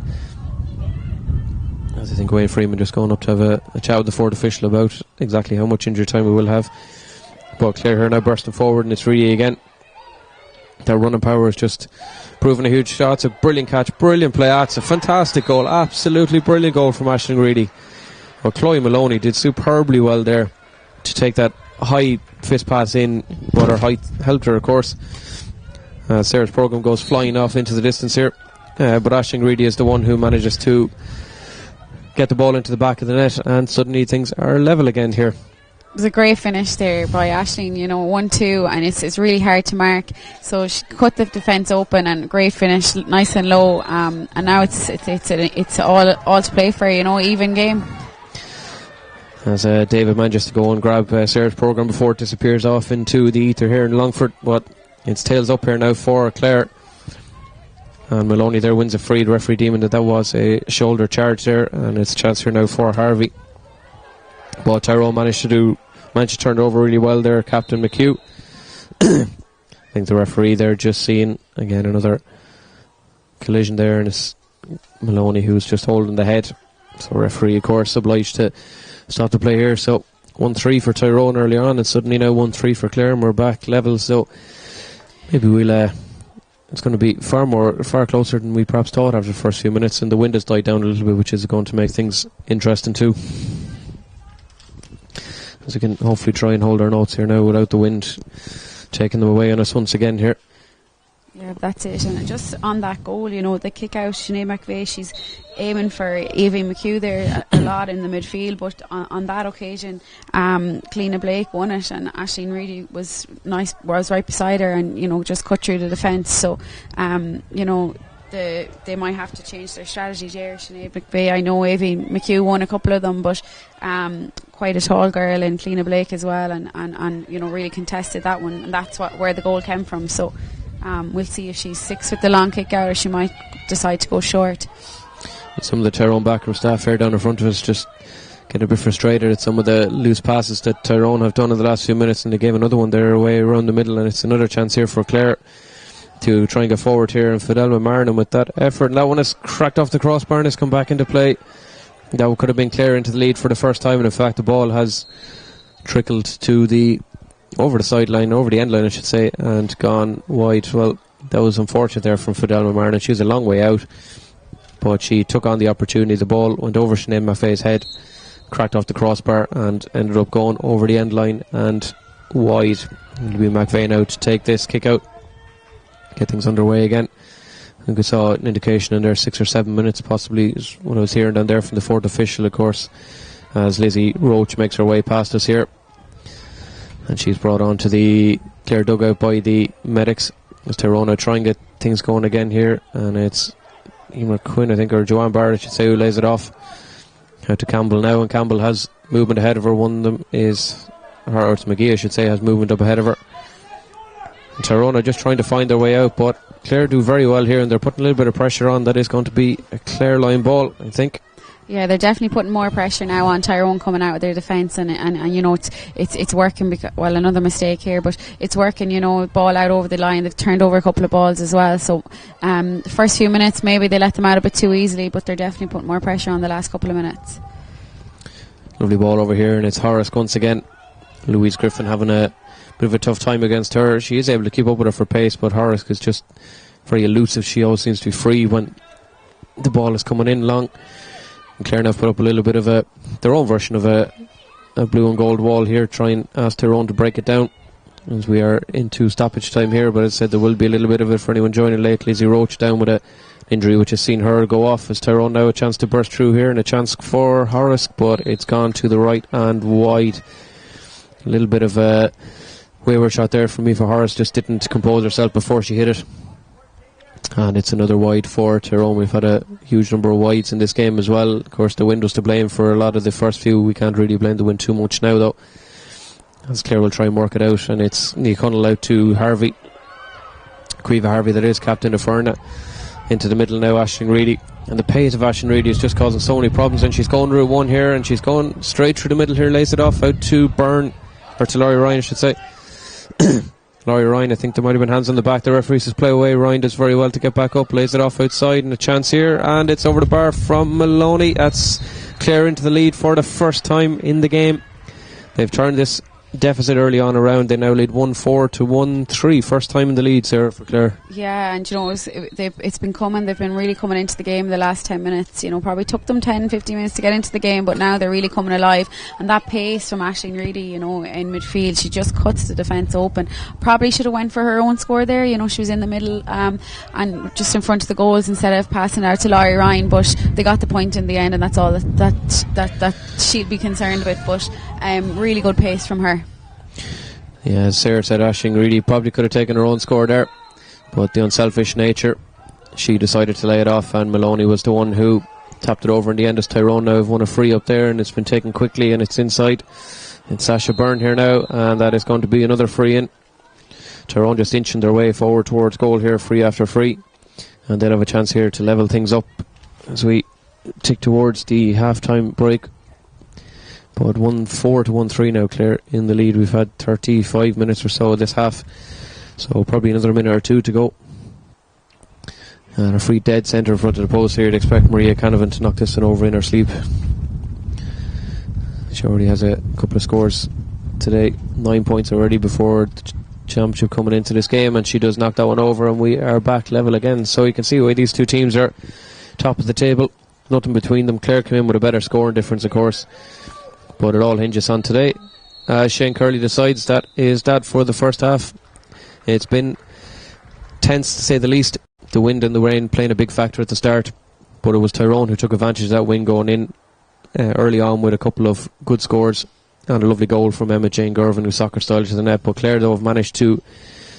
As I think Wayne Freeman just going up to have a chat with the fourth official about exactly how much injury time we will have. But Clare here now bursting forward, and it's Reedy again. Their running power is just proving a huge shot. It's a brilliant catch, brilliant play. It's a fantastic goal, absolutely brilliant goal from Aisling Reedy. Well, Chloe Maloney did superbly well there to take that high fist pass in, but her height helped her, of course. Sarah's programme goes flying off into the distance here, but Aisling Reedy is the one who manages to get the ball into the back of the net, and suddenly things are level again here. It was a great finish there by Aisling, 1-2, and it's really hard to mark. So she cut the defence open, and great finish, nice and low. And now it's all to play for, even game. As David manages to go and grab Sarah's programme before it disappears off into the ether here in Longford, but it's tails up here now for Clare. And Maloney there wins a free. The referee deeming that was a shoulder charge there, and it's a chance here now for Harvey. But Tyrone managed to turn it over really well there, Captain McHugh. I think the referee there just seeing again another collision there, and it's Maloney who's just holding the head. So referee, of course, obliged to stop the play here. So 1-3 for Tyrone early on, and suddenly now 1-3 for Clare, and we're back level. So maybe we'll. It's going to be far closer than we perhaps thought after the first few minutes, and the wind has died down a little bit, which is going to make things interesting too. As we can hopefully try and hold our notes here now without the wind taking them away on us once again here. Yeah, that's it. And just on that goal, the kick out, Sinead McVeigh, she's aiming for Evie McHugh there a lot in the midfield, but on that occasion, Cleena Blake won it, and Aisling Reedy was right beside her, and just cut through the defence. So, they might have to change their strategy there. Sinead McVeigh, I know Evie McHugh won a couple of them, but quite a tall girl in Cleena Blake as well, and really contested that one, and that's where the goal came from. So we'll see if she's 6 with the long kick out, or she might decide to go short. Some of the Tyrone backroom staff here down in front of us just get a bit frustrated at some of the loose passes that Tyrone have done in the last few minutes, and they gave another one there away around the middle, and it's another chance here for Clare to try and get forward here, and Fidelma Marnon with that effort, and that one is cracked off the crossbar and has come back into play. That could have been Clare into the lead for the first time, and in fact the ball has trickled to over the sideline, over the end line I should say, and gone wide. Well, that was unfortunate there from Fidelma Marnon. She was a long way out, but she took on the opportunity. The ball went over Sinead McVeigh's head, cracked off the crossbar, and ended up going over the end line and wide. It'll be McVeigh now to take this kick out, get things underway again. I think I saw an indication in there 6 or 7 minutes possibly is what I was hearing down there from the fourth official, of course, as Lizzie Roach makes her way past us here, and she's brought on to the Clare dugout by the medics as Tyrone try and get things going again here, and it's Emer Quinn, I think, or Joanne Barrett I should say, who lays it off out to Campbell now, and Campbell has movement ahead of her. One of them is her, or it's McGee I should say, has movement up ahead of her. And Tyrone are just trying to find their way out, but Clare do very well here, and they're putting a little bit of pressure on. That is going to be a Clare line ball, I think. Yeah, they're definitely putting more pressure now on Tyrone coming out of their defence, and it's working. Another mistake here, but it's working. Ball out over the line. They've turned over a couple of balls as well. So the first few minutes maybe they let them out a bit too easily, but they're definitely putting more pressure on the last couple of minutes. Lovely ball over here, and it's Horace once again. Louise Griffin having a bit of a tough time against her. She is able to keep up with her for pace, but Horace is just very elusive. She always seems to be free when the ball is coming in long. And Clare now put up a little bit of their own version of a blue and gold wall here, try and ask Tyrone to break it down. as we are into stoppage time here, but as I said, there will be a little bit of it for anyone joining late. Lizzie Roach down with an injury which has seen her go off. As Tyrone now a chance to burst through here and a chance for Horace, but it's gone to the right and wide. A little bit of a wayward shot there from Aoife Horace, just didn't compose herself before she hit it. And it's another wide for Tyrone. We've had a huge number of wides in this game as well. Of course, the wind was to blame for a lot of the first few. We can't really blame the wind too much now, though, as Clare will try and work it out. And it's Nia Connell out to Harvey. Quiva Harvey, that is, captain of Ferna. Into the middle now, Aisling Reedy. And the pace of Aisling Reedy is just causing so many problems. And she's going route one here, and she's going straight through the middle here, lays it off out to Byrne, or to Laurie Ryan, I should say. Laurie Ryan, I think there might have been hands on the back. The referee says play away. Ryan does very well to get back up, lays it off outside, and a chance here, and it's over the bar from Maloney. That's Clare into the lead for the first time in the game. They've turned this deficit early on around. They now lead 1-4 to 1-3. First time in the lead, Sarah, for Clare. Yeah, and it's been coming. They've been really coming into the game the last 10 minutes. Probably took them 10-15 minutes to get into the game, but now they're really coming alive. And that pace from Aisling Reedy, in midfield, she just cuts the defence open. Probably should have went for her own score there. She was in the middle and just in front of the goals instead of passing out to Laurie Ryan. But they got the point in the end, and that's all that she'd be concerned with. But really good pace from her. Yeah, as Sarah said, Aisling Reedy probably could have taken her own score there, but the unselfish nature, she decided to lay it off, and Maloney was the one who tapped it over in the end, as Tyrone now have won a free up there, and it's been taken quickly, and it's inside. It's Sasha Byrne here now, and that is going to be another free in. Tyrone just inching their way forward towards goal here, free after free, and they'll have a chance here to level things up as we tick towards the half-time break. But 1-4 to 1-3 now, Clare in the lead. We've had 35 minutes or so this half, so probably another minute or two to go. And a free dead centre in front of the post here. You'd expect Maria Canavan to knock this one over in her sleep. She already has a couple of scores today, 9 points already before the championship coming into this game, and she does knock that one over, and we are back level again. So you can see why these two teams are top of the table, nothing between them. Clare came in with a better scoring difference, of course, but it all hinges on today. Shane Curley decides that is that for the first half. It's been tense, to say the least. The wind and the rain playing a big factor at the start, but it was Tyrone who took advantage of that wind going in early on with a couple of good scores and a lovely goal from Emma Jane Gervin, who soccer style to the net. But Clare, though, have managed to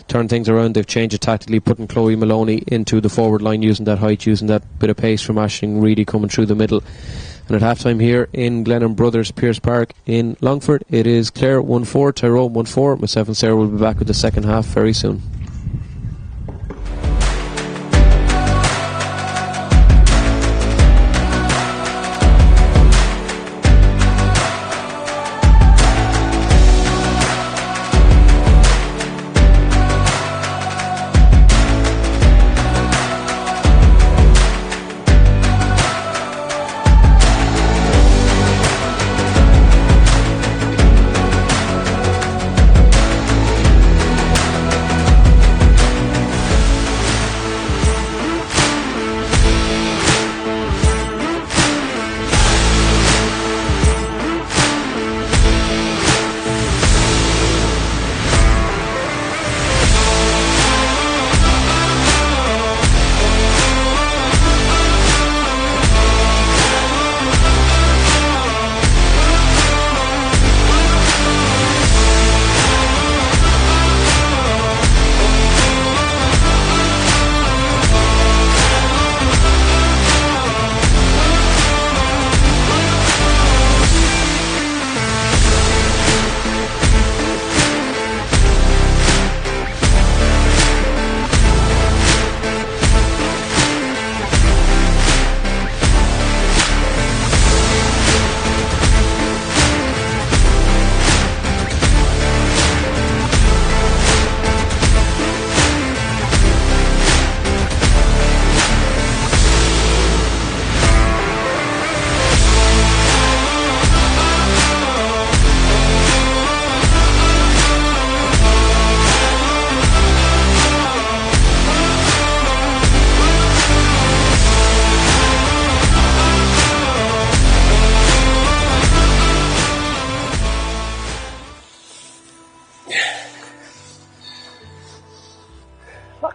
turn things around. They've changed it tactically, putting Chloe Maloney into the forward line, using that height, using that bit of pace from Aisling Reedy coming through the middle. And at half time here in Glennon Brothers Pierce Park in Longford, it is Clare 1-4, Tyrone 1-4. Myself and Sarah will be back with the second half very soon.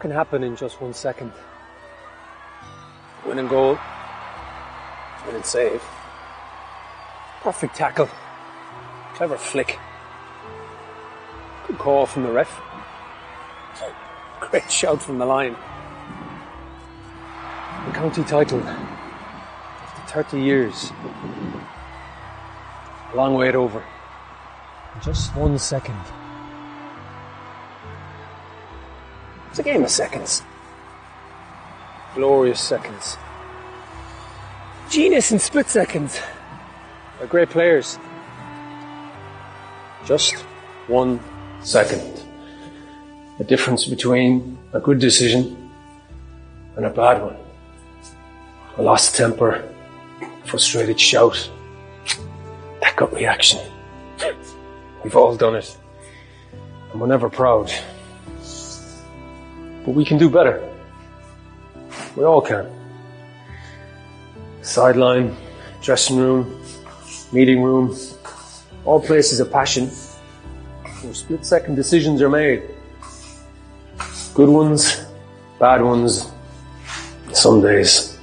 can happen in just 1 second. Winning goal, winning save, perfect tackle, clever flick, good call from the ref, great shout from the line. The county title, after 30 years, a long wait over, in just 1 second. It's a game of seconds. Glorious seconds. Genius in split seconds. They're great players. Just 1 second. The difference between a good decision and a bad one. A lost temper, frustrated shout, that gut reaction. We've all done it. And we're never proud. But we can do better. We all can. Sideline, dressing room, meeting room, all places of passion where split-second decisions are made. Good ones, bad ones, some days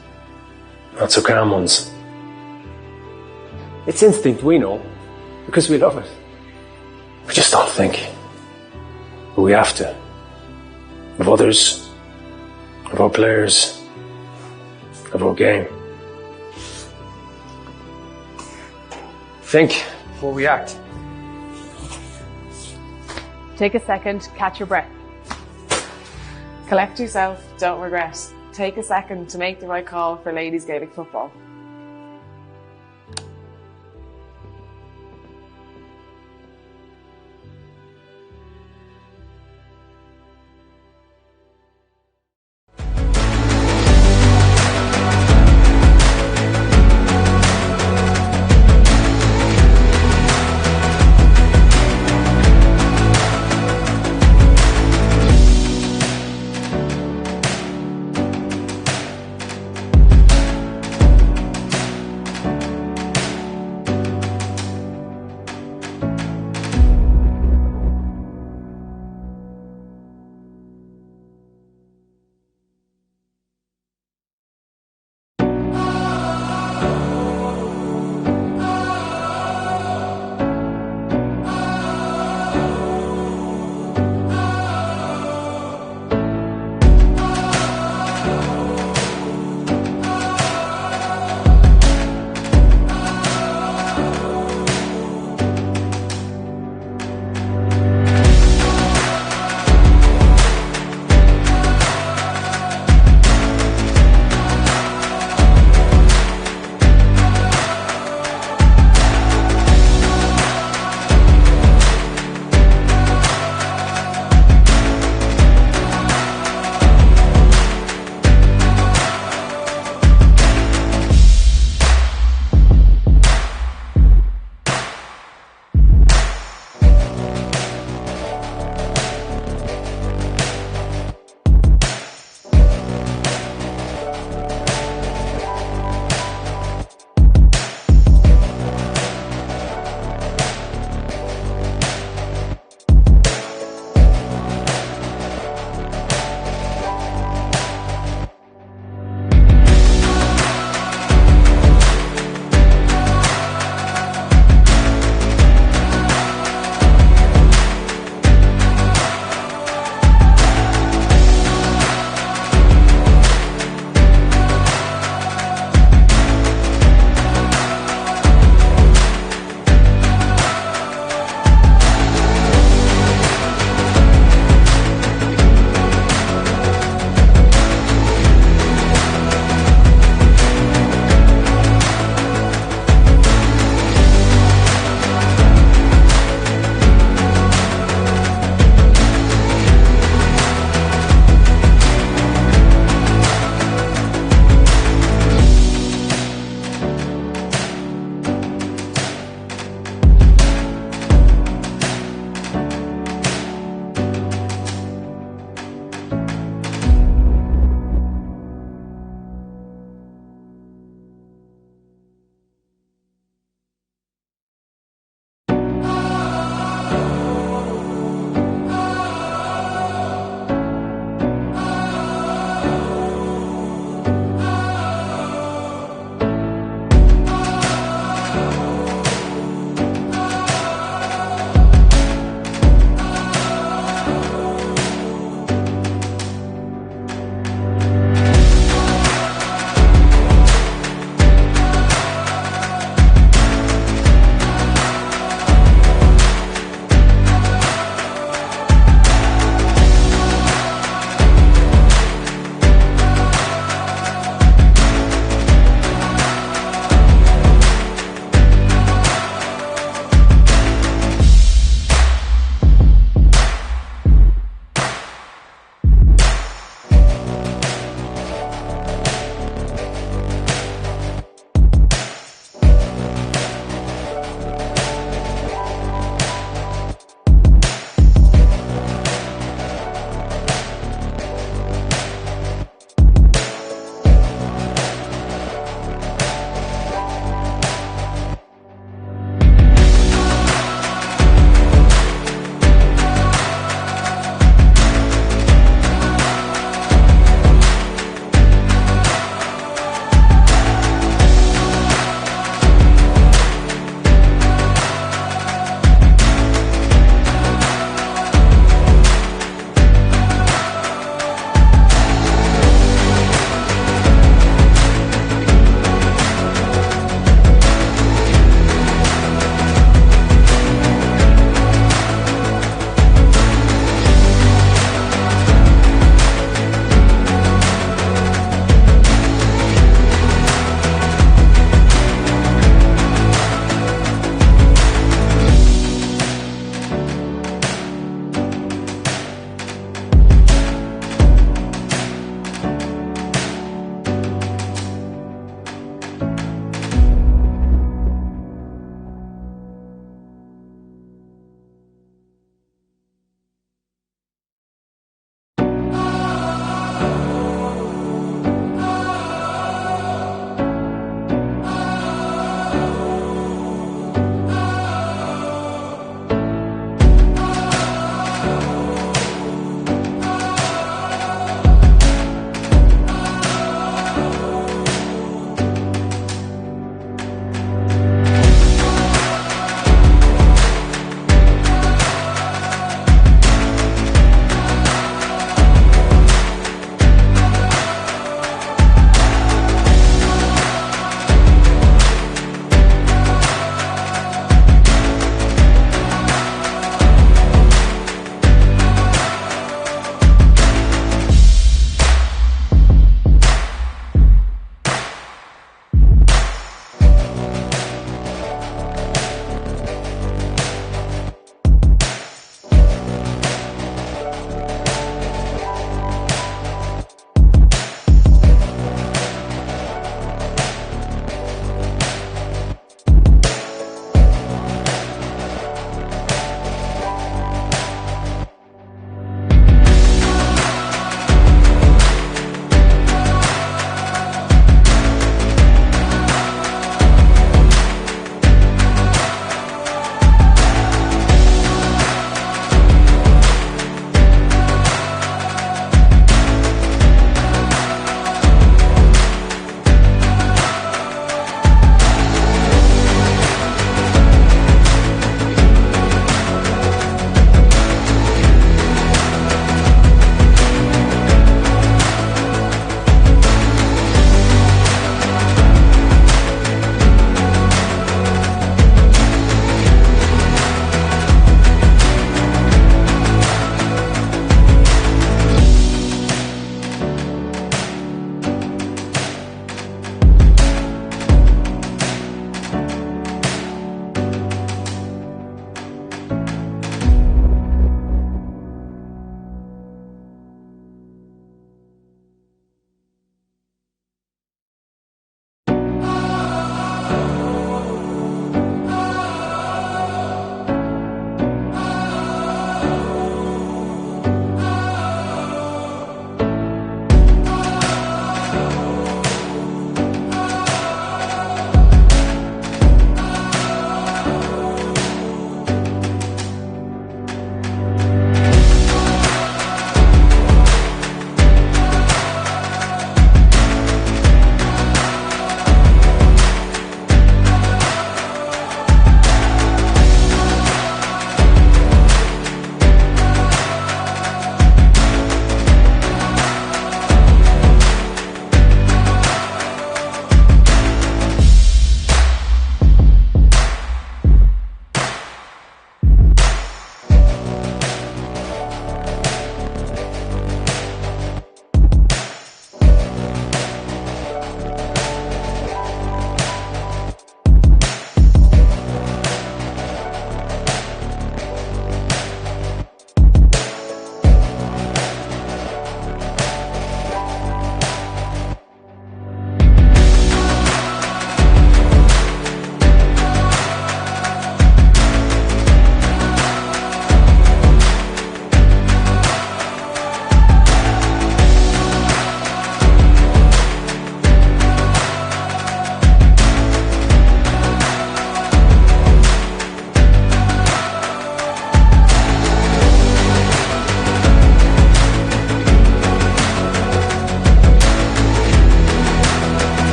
not so calm ones. It's instinct, we know, because we love it. We just don't think. But we have to. Of others, of our players, of our game. Think before we act. Take a second, catch your breath. Collect yourself, don't regret. Take a second to make the right call for ladies Gaelic football.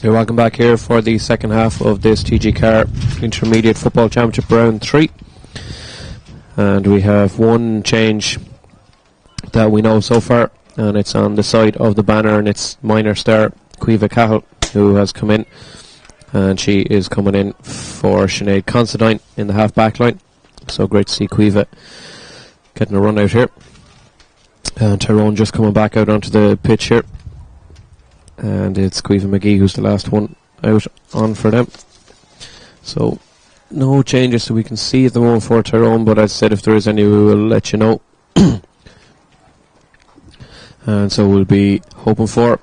You're welcome back here for the second half of this TG4 Intermediate Football Championship Round 3. And we have one change that we know so far, and it's on the side of the banner, and it's minor star Caoimhe Cahill, who has come in, and she is coming in for Sinead Considine in the half back line. So great to see Caoimhe getting a run out here. And Tyrone just coming back out onto the pitch here. And it's Caoimhe McGee who's the last one out on for them. So no changes so we can see at the moment for Tyrone, but as I said, if there is any we will let you know. And so we'll be hoping for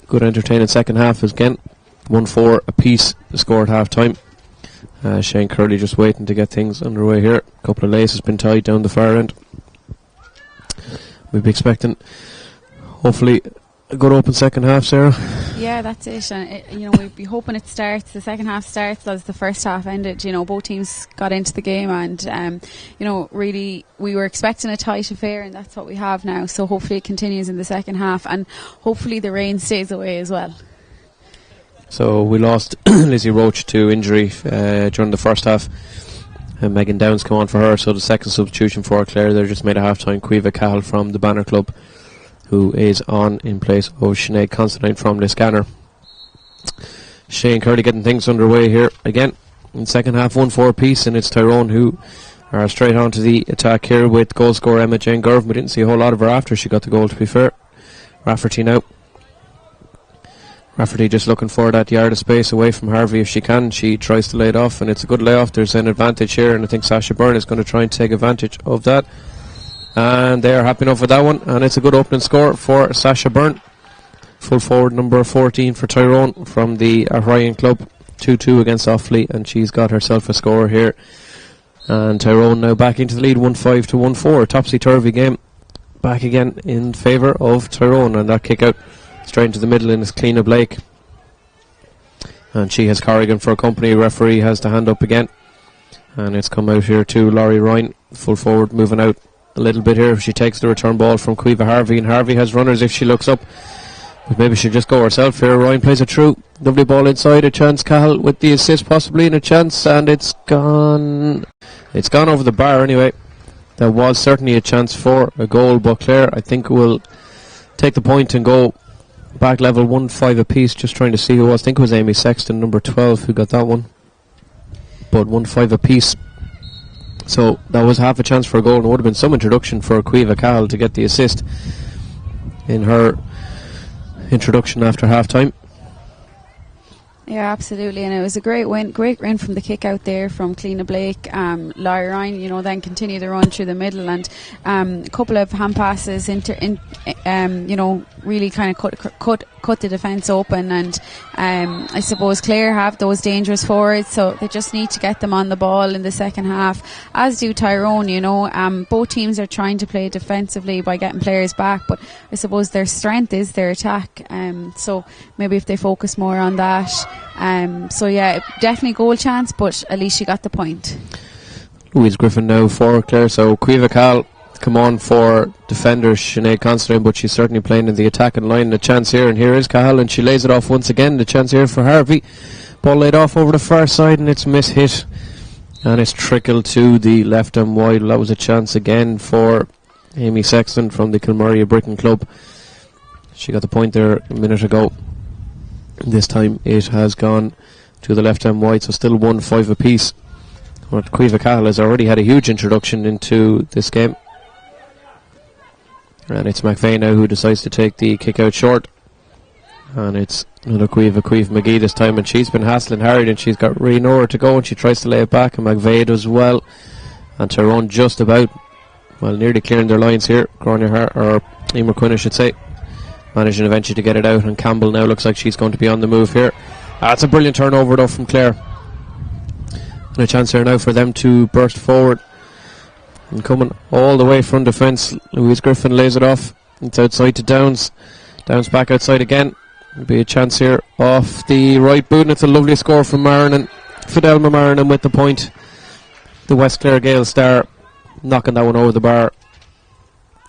good entertaining second half again. 1-4 apiece the score at half time. Shane Curley just waiting to get things underway here. A couple of laces been tied down the far end. We'll be expecting hopefully a good open second half, Sarah. Yeah, that's it. And we'd be hoping it starts. The second half starts as the first half ended. Both teams got into the game, and really we were expecting a tight affair, and that's what we have now. So hopefully it continues in the second half, and hopefully the rain stays away as well. So we lost Lizzie Roach to injury during the first half, and Megan Downs come on for her. So the second substitution for Clare, they're just made a half time. Caoimhe Cahill from the Banner Club, who is on in place of Sinead Considine from Liscannor. Shane Curley getting things underway here again in second half, 1-4 apiece, and it's Tyrone who are straight on to the attack here with goal scorer Emma Jane Girvan. We didn't see a whole lot of her after she got the goal, to be fair. Rafferty now. Rafferty just looking for that yard of space away from Harvey if she can. She tries to lay it off, and it's a good layoff. There's an advantage here, and I think Sasha Byrne is going to try and take advantage of that. And they are happy enough with that one, and it's a good opening score for Sasha Byrne. Full forward number 14 for Tyrone from the Orion Club. 2-2 against Offaly, and she's got herself a score here. And Tyrone now back into the lead, 1-5 to 1-4. Topsy-turvy game back again in favour of Tyrone, and that kick out straight into the middle in is Cleena Blake. And she has Corrigan for a company. Referee has the hand up again. And it's come out here to Laurie Ryan, full forward, moving out a little bit here. She takes the return ball from Caoimhe Harvey, and Harvey has runners if she looks up, but maybe she'll just go herself here. Ryan plays it through, lovely ball inside, a chance. Cahill with the assist possibly, and a chance, and it's gone over the bar anyway. There was certainly a chance for a goal, but Clare I think will take the point and go back level, 1-5 apiece. Just trying to see who it was. I think it was Amy Sexton, number 12, who got that one, but 1-5 apiece. So that was half a chance for a goal, and it would have been some introduction for Caoimhe Cahill to get the assist in her introduction after half time. Yeah, absolutely, and it was a great win from the kick out there from Cleena Blake. Laurie Ryan, then continued the run through the middle, and a couple of hand passes really kind of cut the defence open, and I suppose Clare have those dangerous forwards, so they just need to get them on the ball in the second half, as do Tyrone. Both teams are trying to play defensively by getting players back, but I suppose their strength is their attack, so maybe if they focus more on that. So yeah, definitely goal chance, but at least she got the point. Louise Griffin now for Clare. So Caoimhe Cahill come on for defender Sinead Considine, but she's certainly playing in the attacking line. A chance here, and here is Cahill, and she lays it off once again. The chance here for Harvey, ball laid off over the far side, and it's mishit, and it's trickled to the left and wide. That was a chance again for Amy Sexton from the Kilmurray Bricken Club. She got the point there a minute ago. This time it has gone to the left and wide, so still 1-5 apiece. But Caoimhe Cahill has already had a huge introduction into this game, and it's McVeigh now who decides to take the kick out short, and it's another Caoimhe McGee this time, and she's been hassling hard, and she's got really nowhere to go, and she tries to lay it back, and McVeigh does well, and Tyrone just about, nearly clearing their lines here. Emer Quinn I should say, managing eventually to get it out, and Campbell now looks like she's going to be on the move here. That's a brilliant turnover though from Clare, and a chance here now for them to burst forward, and coming all the way from defence, Louise Griffin lays it off. It's outside to Downs back outside again. There'll be a chance here off the right boot, and it's a lovely score from Marinan, Fidelma Marinan with the point. The West Clare Gale star knocking that one over the bar.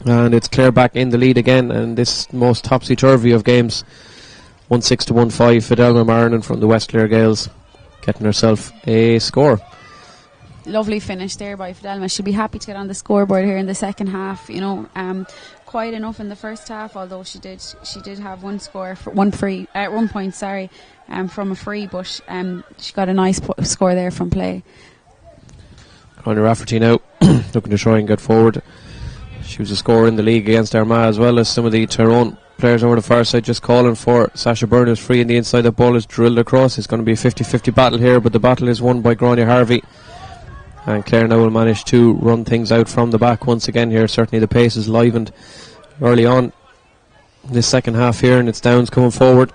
And it's Clare back in the lead again, and this most topsy-turvy of games 1-6 to 1-5. Fidelma Marnin from the West Clare Gaels getting herself a score. Lovely finish there by Fidelma. She'll be happy to get on the scoreboard here in the second half. Quiet enough in the first half, although she did have one point from a free, but she got a nice score there from play. Conor Rafferty now looking to try and get forward. She was a scorer in the league against Armagh, as well as some of the Tyrone players over the far side, just calling for Sasha Byrne free in the inside. The ball is drilled across. It's going to be a 50-50 battle here, but the battle is won by Grania Harvey. And Clare now will manage to run things out from the back once again here. Certainly the pace is livened early on this second half here, and it's Downs coming forward.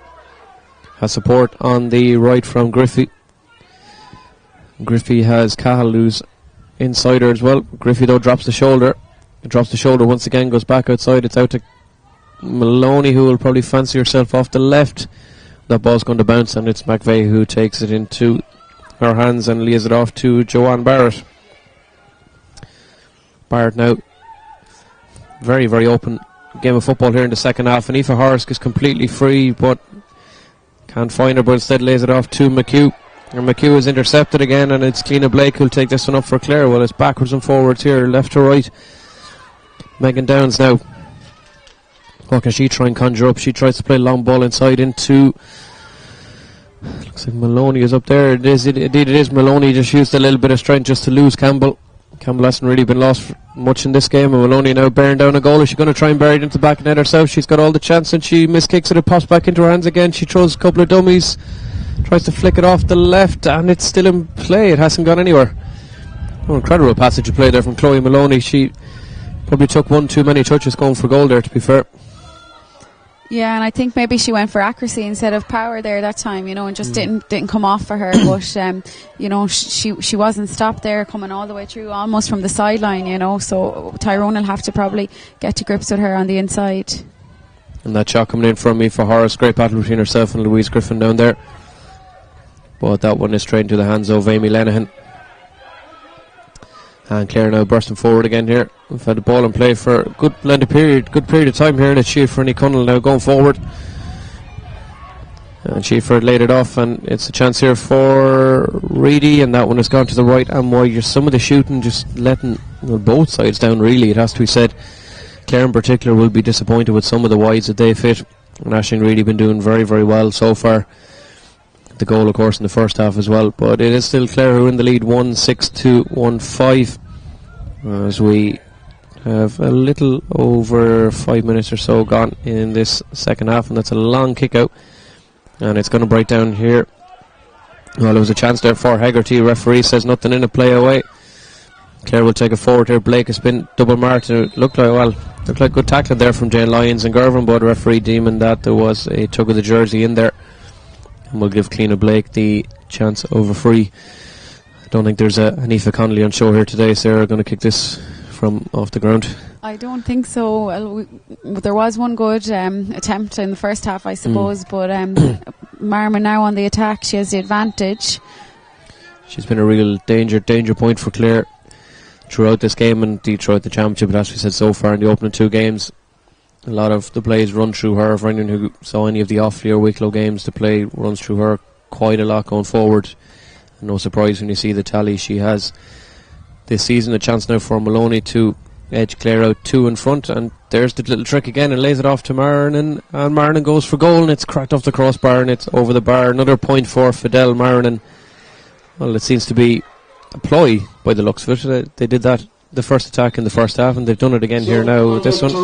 Has support on the right from Griffey. Griffey has Cahill, who's inside her as well. Griffey though drops the shoulder. Drops the shoulder once again, goes back outside. It's out to Maloney, who will probably fancy herself off the left. That ball's going to bounce, and it's McVeigh who takes it into her hands and lays it off to Joanne Barrett. Barrett now very, very open game of football here in the second half, and Aoife Horsk is completely free but can't find her, but instead lays it off to McHugh, and McHugh is intercepted again, and it's Cliona Blake who'll take this one up for Clare. Well, it's backwards and forwards here, left to right. Megan Downs now, what can she try and conjure up? She tries to play long ball inside into, looks like Maloney is up there. Indeed it is Maloney. Just used a little bit of strength just to lose Campbell. Campbell hasn't really been lost much in this game, and Maloney now bearing down a goal. Is she going to try and bury it into the back of net herself? She's got all the chance, and she miskicks it. It pops back into her hands again. She throws a couple of dummies, tries to flick it off the left, and it's still in play. It hasn't gone anywhere. Oh, incredible passage of play there from Chloe Maloney. She probably took one too many touches going for goal there, to be fair. Yeah, and I think maybe she went for accuracy instead of power there that time, and just didn't come off for her. But she wasn't stopped there, coming all the way through, almost from the sideline. So Tyrone will have to probably get to grips with her on the inside. And that shot coming in from me for Horace. Great battle between herself and Louise Griffin down there. But that one is straight into the hands of Amy Lenihan. And Clare now bursting forward again here. We've had the ball in play for a good period of time here, and it's Sheaford Connell now going forward. And Sheaford laid it off, and it's a chance here for Reedy, and that one has gone to the right and wide. Just some of the shooting just letting both sides down, really, it has to be said. Clare in particular will be disappointed with some of the wides that they fit. And Aisling Reedy been doing very, very well so far. The goal, of course, in the first half as well, but it is still Clare who are in the lead, 1-6 to 1-5, as we have a little over 5 minutes or so gone in this second half, and that's a long kick out, and it's going to break down here. Well, there was a chance there for Hegarty. Referee says nothing in a play away. Clare will take it forward here. Blake has been double marked. It looked like good tackling there from Jane Lyons and Gervin, but referee deeming that there was a tug of the jersey in there. And we'll give Cliona Blake the chance of a free. I don't think there's an Aoife Connolly on show here today. Sarah going to kick this from off the ground. I don't think so. Well, there was one good attempt in the first half, I suppose, but Marmon now on the attack. She has the advantage. She's been a real danger point for Clare throughout this game and throughout the championship. But as we said, so far in the opening two games, a lot of the plays run through her. For anyone who saw any of the Offaly or Wicklow games, the play runs through her quite a lot going forward. And no surprise when you see the tally she has this season. A chance now for Maloney to edge Clare out two in front, and there's the little trick again, and lays it off to Marnin, and Marnin goes for goal, and it's cracked off the crossbar, and it's over the bar. Another point for Fidel Marnin. Well, it seems to be a ploy by the looks of it. They did that the first attack in the first half, and they've done it again here now with this one.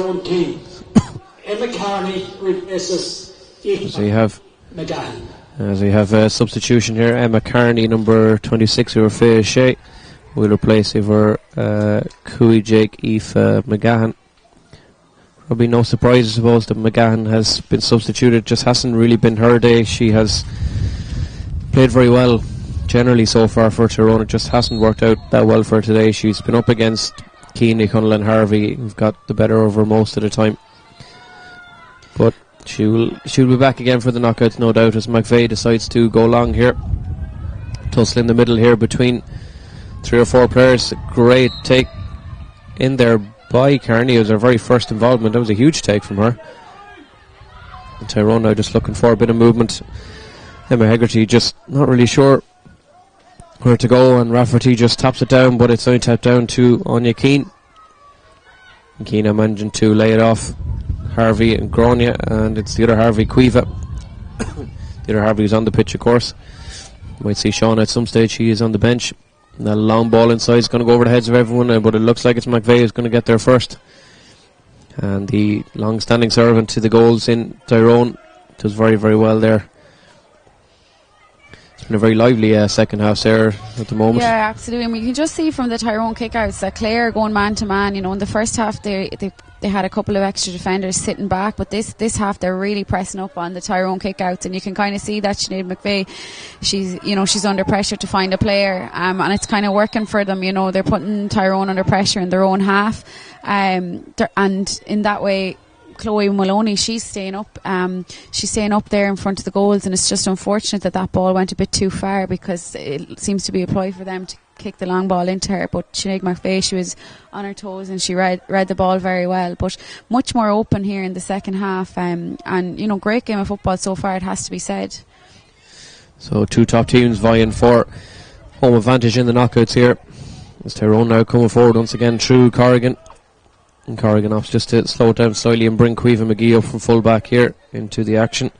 As we have a substitution here, Emma Carney, number 26, over Faye Shea, will replace over Cooey Jake Aoife McGahan. Probably no surprise, I suppose, that McGahan has been substituted. Just hasn't really been her day. She has played very well generally so far for Tyrone. It just hasn't worked out that well for her today. She's been up against Keeney, Connell and Harvey, who've got the better of her most of the time. But she'll be back again for the knockouts, no doubt, as McVeigh decides to go long here. Tussle in the middle here between 3 or 4 players. Great take in there by Carney. It was her very first involvement. That was a huge take from her. And Tyrone now just looking for a bit of movement. Emma Hegarty just not really sure where to go, and Rafferty just taps it down, but it's only tapped down to Anya Keane. And Keane are managing to lay it off Harvey and Grania, and it's the other Harvey, Cueva. The other Harvey is on the pitch, of course. You might see Sean at some stage. He is on the bench. And that long ball inside is going to go over the heads of everyone, but it looks like it's McVeigh who's going to get there first. And the long-standing servant to the goals in Tyrone does very, very well there. It's been a very lively second half there at the moment. Yeah, absolutely. And we can just see from the Tyrone kickouts that Clare going man to man. You know, in the first half they had a couple of extra defenders sitting back, but this half they're really pressing up on the Tyrone kickouts, and you can kind of see that Sinead McVeigh, she's under pressure to find a player, and it's kind of working for them. You know, they're putting Tyrone under pressure in their own half, and in that way, Chloe Maloney, she's staying up there in front of the goals, and it's just unfortunate that ball went a bit too far, because it seems to be a ploy for them to kick the long ball into her. But Sinead McVeigh, she was on her toes and she read the ball very well, but much more open here in the second half, and you know, great game of football so far, it has to be said. So two top teams vying for home advantage in the knockouts here. As Tyrone now coming forward once again through Corrigan. And Corrigan opts just to slow it down slightly and bring Cueva McGee up from full back here into the action.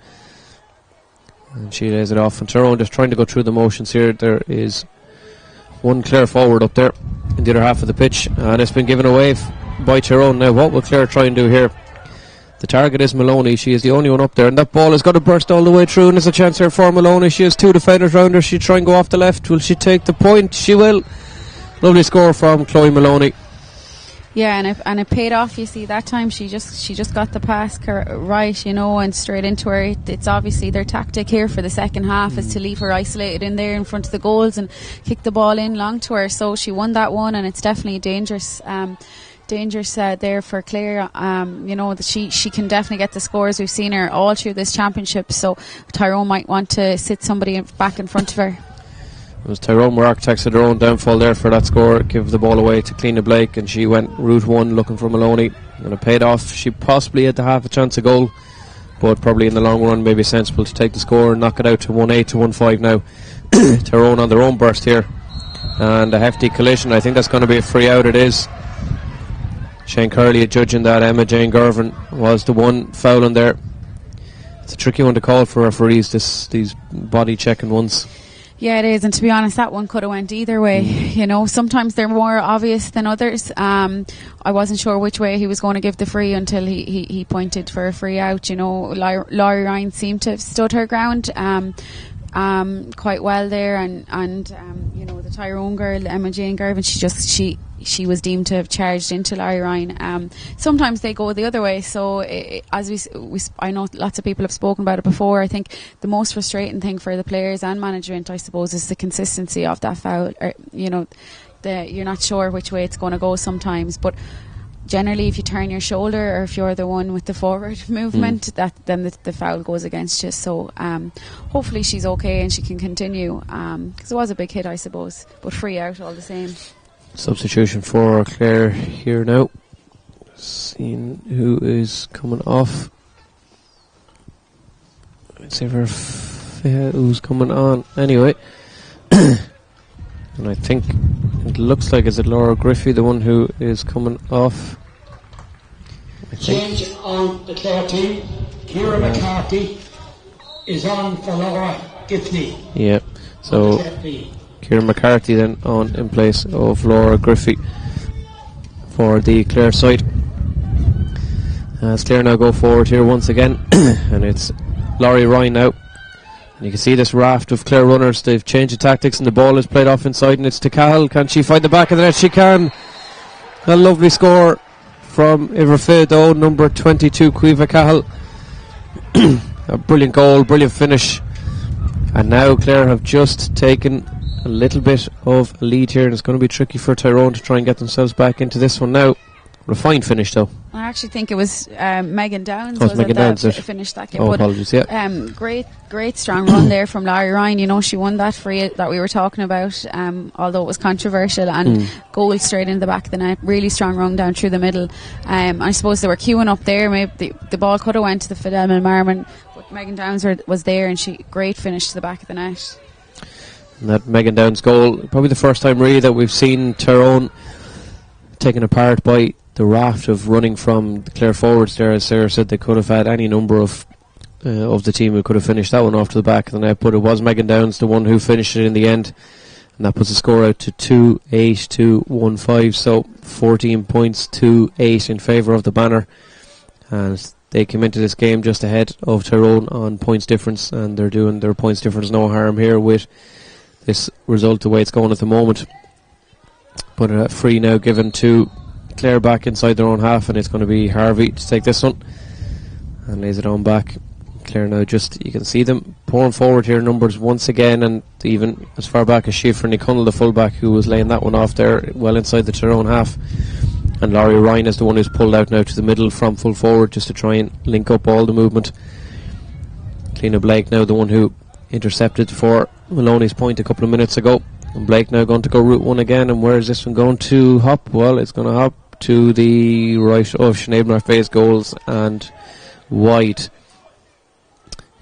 And she lays it off. And Tyrone just trying to go through the motions here. There is one Clare forward up there in the other half of the pitch. And it's been given away by Tyrone. Now, what will Clare try and do here? The target is Maloney. She is the only one up there. And that ball has got to burst all the way through. And there's a chance here for Maloney. She has two defenders around her. She'll try and go off the left. Will she take the point? She will. Lovely score from Chloe Maloney. Yeah, and it paid off. You see, that time she just got the pass right, you know, and straight into her. It's obviously their tactic here for the second half is to leave her isolated in there in front of the goals and kick the ball in long to her. So she won that one, and it's definitely dangerous there for Clare. You know, that she can definitely get the scores. We've seen her all through this championship, so Tyrone might want to sit somebody back in front of her. It was Tyrone were architects of their own downfall there for that score. Give the ball away to Cliona Blake, and she went route one looking for Maloney, and it paid off. She possibly had to have a chance of goal, but probably in the long run maybe sensible to take the score and knock it out to 1-8 to 1-5 now. Tyrone on their own burst here, and a hefty collision. I think that's going to be a free out. It is. Shane Curley judging that. Emma Jane Girvan was the one fouling there. It's a tricky one to call for referees, these body checking ones. Yeah, it is, and to be honest, that one could have went either way. You know, sometimes they're more obvious than others. I wasn't sure which way he was going to give the free until he pointed for a free out. You know, Laurie Ryan seemed to have stood her ground quite well there, and you know, the Tyrone girl, Emma Jane Girvan, she was deemed to have charged into Laurie Ryan. Sometimes they go the other way, so as I know lots of people have spoken about it before. I think the most frustrating thing for the players and management, I suppose, is the consistency of that foul. You know, you're not sure which way it's going to go sometimes, but generally if you turn your shoulder, or if you're the one with the forward movement, then the foul goes against you. So hopefully she's okay and she can continue, because it was a big hit, I suppose, but free out all the same. Substitution for Clare here now. Seeing who is coming off. Let's see who's coming on. Anyway, and I think it looks like, is it Laura Griffey, the one who is coming off? Change on the Clare team. Ciara McCarthy is on for Laura Griffey. Yeah, so Ciara McCarthy then on in place of Laura Griffey for the Clare side. As Clare now go forward here once again, and it's Laurie Ryan now. And you can see this raft of Clare runners. They've changed the tactics, and the ball is played off inside, and it's to Cahill. Can she find the back of the net? She can. A lovely score from Iverfedo, number 22, Cueva Cahill. A brilliant goal, brilliant finish. And now Clare have just taken a little bit of a lead here, and it's going to be tricky for Tyrone to try and get themselves back into this one now. A fine finish though. I actually think it was Megan Downs Megan Downs that finished that game. Oh, but, apologies, yeah. Great strong run there from Larry Ryan. You know, she won that free that we were talking about, although it was controversial, and goal straight into the back of the net. Really strong run down through the middle. I suppose they were queuing up there. Maybe the ball could have went to the Fidelma Marmon, but Megan Downs was there, and she great finish to the back of the net. And that Megan Downs goal, probably the first time really that we've seen Tyrone taken apart by the raft of running from the Clare forwards there. As Sarah said, they could have had any number of the team who could have finished that one off to the back of the net, but it was Megan Downs the one who finished it in the end, and that puts the score out to 2-8 to 1-5, so 14 points to 8 in favour of the Banner, and they came into this game just ahead of Tyrone on points difference, and they're doing their points difference no harm here with this result the way it's going at the moment. But a free now given to Clare back inside their own half, and it's going to be Harvey to take this one and lays it on back. Clare now just, you can see them pouring forward here, numbers once again, and even as far back as Schieffer Nicunnell, the fullback, who was laying that one off there well inside the Tyrone half. And Laurie Ryan is the one who's pulled out now to the middle from full forward just to try and link up all the movement. Cliona Blake now the one who intercepted for Maloney's point a couple of minutes ago. And Blake now going to go route one again, and where is this one going to hop? Well, it's going to hop to the right of Sinead Murphy's goals and wide.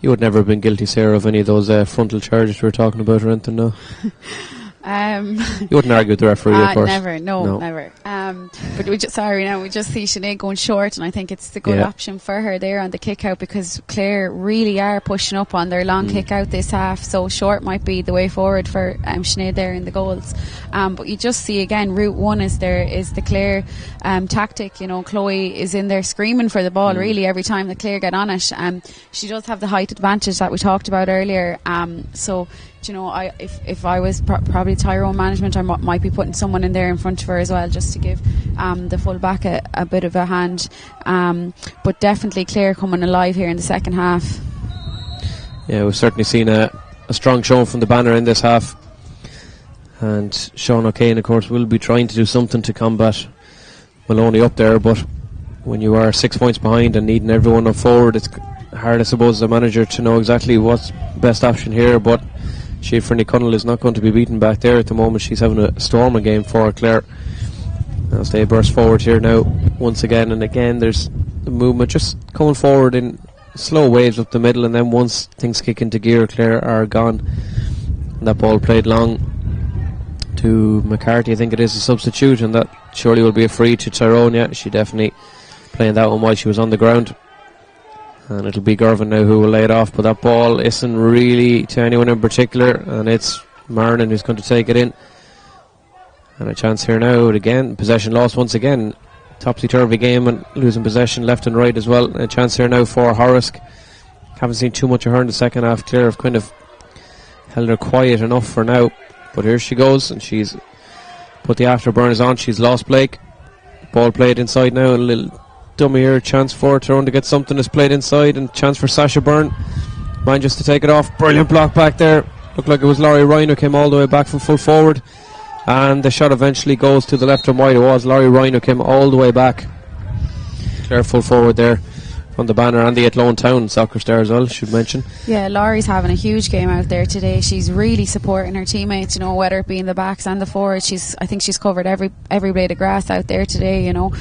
You would never have been guilty, Sarah, of any of those frontal charges we were talking about or anything, no? You wouldn't argue with the referee, of course. Never, no. Never. But we just see Sinead going short, and I think it's the good option for her there on the kick out, because Clare really are pushing up on their long kick out this half, so short might be the way forward for Sinead there in the goals. But you just see again, route one is the Clare tactic. You know, Chloe is in there screaming for the ball really every time the Clare get on it. She does have the height advantage that we talked about earlier. So, you know, if I was probably Tyrone management, I might be putting someone in there in front of her as well, just to give the full back a bit of a hand. But definitely Clare coming alive here in the second half. Yeah, we've certainly seen a strong showing from the Banner in this half, and Sean O'Kane, of course, will be trying to do something to combat Maloney up there, but when you are 6 points behind and needing everyone up forward, it's hard, I suppose, as a manager to know exactly what's the best option here. But Schieffer Nicunnell is not going to be beaten back there at the moment. She's having a storming game for Clare. As they burst forward here now once again, and again there's the movement just coming forward in slow waves up the middle, and then once things kick into gear, Clare are gone. And that ball played long to McCarthy, I think it is, a substitute, and that surely will be a free to Tyrone. Yeah, she definitely playing that one while she was on the ground. And it'll be Gervin now who will lay it off, but that ball isn't really to anyone in particular, and it's Marnin who's going to take it in. And a chance here now again, possession lost once again, topsy-turvy game and losing possession left and right as well. And a chance here now for Horisk. Haven't seen too much of her in the second half. Clare have kind of held her quiet enough for now, but here she goes, and she's put the afterburners on. She's lost Blake. Ball played inside now, a little dummy here, chance for Tyrone to get something that's played inside, and chance for Sasha Byrne. Mind just to take it off. Brilliant block back there. Looked like it was Laurie Ryan who came all the way back from full forward, and the shot eventually goes to the left and wide. It was Laurie Ryan who came all the way back. Clare full forward there on the Banner, and the Athlone Town soccer star as well, should mention. Yeah, Laurie's having a huge game out there today. She's really supporting her teammates, you know, whether it be in the backs and the forwards. I think she's covered every blade of grass out there today, you know.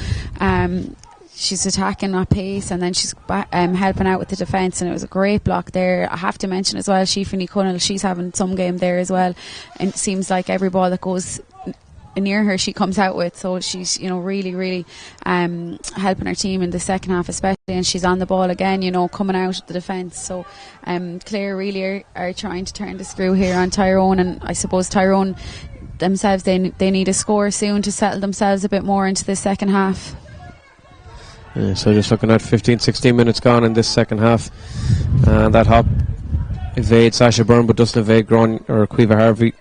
She's attacking at pace, and then she's helping out with the defence, and it was a great block there. I have to mention as well, Schieffer Nicunnell, she's having some game there as well, and it seems like every ball that goes near her she comes out with, so she's, you know, really helping her team in the second half especially, and she's on the ball again, you know, coming out of the defence. So Clare really are trying to turn the screw here on Tyrone, and I suppose Tyrone themselves, they need a score soon to settle themselves a bit more into the second half. So just looking at 15-16 minutes gone in this second half, and that hop evades Sasha Byrne but doesn't evade Quiva Harvey,